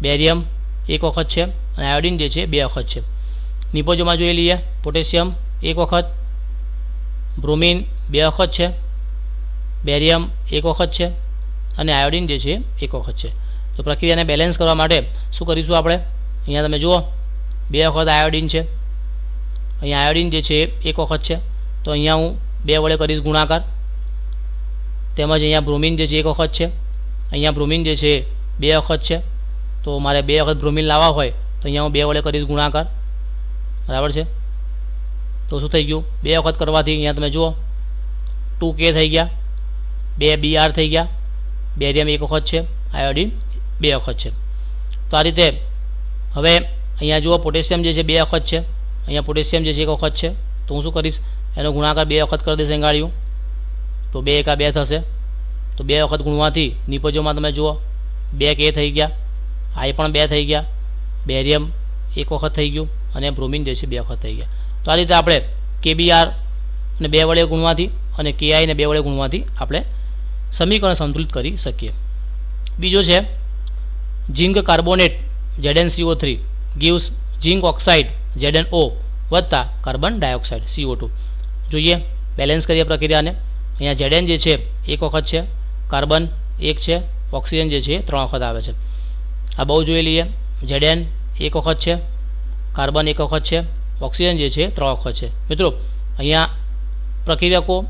બેરિયમ 1 વખત છે અને આયોડિન જે છે 2 વખત છે। નિપજોમાં જોઈ લઈએ, પોટેશિયમ 1 વખત, બ્રોમિન 2 વખત છે, બેરિયમ 1 વખત છે અને આયોડિન જે છે 1 વખત છે। તો પ્રક્રિયાને બેલેન્સ કરવા માટે શું કરીશું આપણે, અહીંયા તમે જુઓ 2 વખત આયોડિન છે, અહીંયા આયોડિન જે છે 1 વખત છે, તો અહીંયા હું 2 વડે કરીશ ગુણાકાર, તેમજ અહીંયા બ્રોમિન જે છે 1 વખત છે, અહીંયા બ્રોમિન જે છે 2 વખત છે, તો મારે 2 વખત બ્રોમિન લાવવા હોય તો અહીંયા હું 2 વડે કરીશ ગુણાકાર, બરાબર છે। તો શું થઈ ગયું, 2 વખત કરવાથી અહીંયા તમે જુઓ 2K થઈ ગયા, 2 Br થઈ ગયા, બેરિયમ 1 વખત છે, આયોડિન 2 વખત છે। તો આ રીતે હવે અહીંયા જુઓ પોટેશિયમ જે છે 2 વખત છે, અહીંયા પોટેશિયમ જે છે 1 વખત છે, તો હું શું કરીશ, એનો ગુણાકાર 2 વખત કરી દઈશ ગાળ્યું, તો 2 એકા 2 થશે, તો 2 વખત ગુણવાથી નિપજોમાં તમે જુઓ 2 K થઈ ગયા, આ પણ 2 થઈ ગયા, બેરિયમ 1 વખત થઈ ગયું અને બ્રોમિન જે છે 2 વખત થઈ ગયા। તો આ રીતે આપણે KBr ને 2 વડે ગુણવાથી અને KI ને 2 વડે ગુણવાથી આપણે સમીકરણ સંતુલિત કરી શકીએ। બીજો છે zinc carbonate ZnCO3 gives zinc oxide ZnO વત્તા કાર્બન ડાયોક્સાઇડ CO2। જોઈએ બેલેન્સ કરીએ પ્રક્રિયાને। અહીંયા Zn જે છે 1 વખત છે, કાર્બન 1 છે, ઓક્સિજન જે છે 3 વખત આવે છે। આ બહુ જોઈ લઈએ, Zn 1 વખત છે, કાર્બન 1 વખત છે, ઓક્સિજન જે છે 3 વખત છે। મિત્રો અહીંયા પ્રક્રિયકો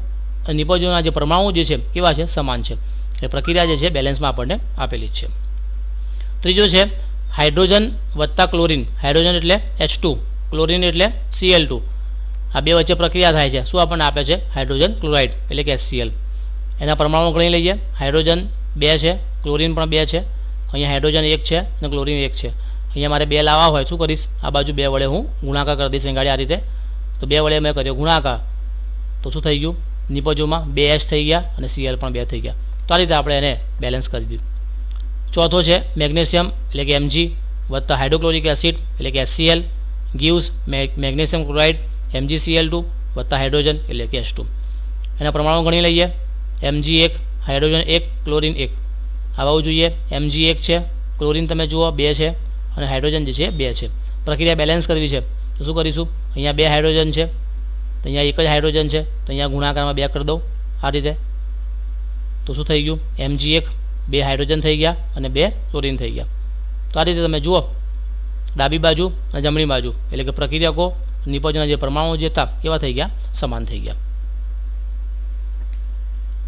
નિપજોના જે પરમાણુ જે છે કેવા છે, સમાન છે, એટલે પ્રક્રિયા જે છે બેલેન્સમાં આપણને આપેલી છે। ત્રીજો છે હાઇડ્રોજન વત્તા ક્લોરીન, હાઇડ્રોજન એટલે H2, ક્લોરીન એટલે Cl2, આ બે વચ્ચે પ્રક્રિયા થાય છે, શું આપણને આપે છે, હાઇડ્રોજન ક્લોરાઇડ એટલે કે HCl। એના પરમાણુ ગણી લઈએ, હાઇડ્રોજન 2 છે, ક્લોરીન પણ 2 છે, અહીંયા હાઇડ્રોજન 1 છે અને ક્લોરીન 1 છે। અહીંયા મારે 2 લાવવા હોય શું કરીશ, આ બાજુ 2 વડે હું ગુણાકાર કરી દઈશ ગાડી આ રીતે, તો 2 વડે મેં કર્યો ગુણાકાર, તો શું થઈ ગયું, નિપજોમાં 2H થઈ ગયા અને Cl પણ 2 થઈ ગયા। તો આ રીતે આપણે એને બેલેન્સ કરી દીધું। ચોથો છે મેગ્નેશિયમ એટલે કે Mg વત્તા હાઇડ્રોક્લોરિક એસિડ એટલે કે HCl gives magnesium chloride MgCl2 વત્તા હાઇડ્રોજન એટલે કે H2। એના પ્રમાણો ગણી લઈએ, Mg1, હાઇડ્રોજન 1, ક્લોરીન 1। આવા જોઈએ, Mg1 છે, ક્લોરીન તમે જુઓ 2 છે અને હાઇડ્રોજન જે છે 2 છે। પ્રક્રિયા બેલેન્સ કરવી છે તો શું કરીશું, અહીંયા 2 હાઇડ્રોજન છે, તો અહીંયા 1 જ હાઇડ્રોજન છે, તો અહીંયા ગુણાકારમાં 2 કરી દઉં આ રીતે, તો શું થઈ ગયું, Mg1 2 હાઇડ્રોજન થઈ ગયા અને 2 ક્લોરીન થઈ ગયા। તો આ રીતે તમે જુઓ ડાબી બાજુ અને જમણી બાજુ એટલે કે પ્રક્રિયકો નિપજોના જે પરમાણુઓ જે હતા કેવા થઈ ગયા, સમાન થઈ ગયા.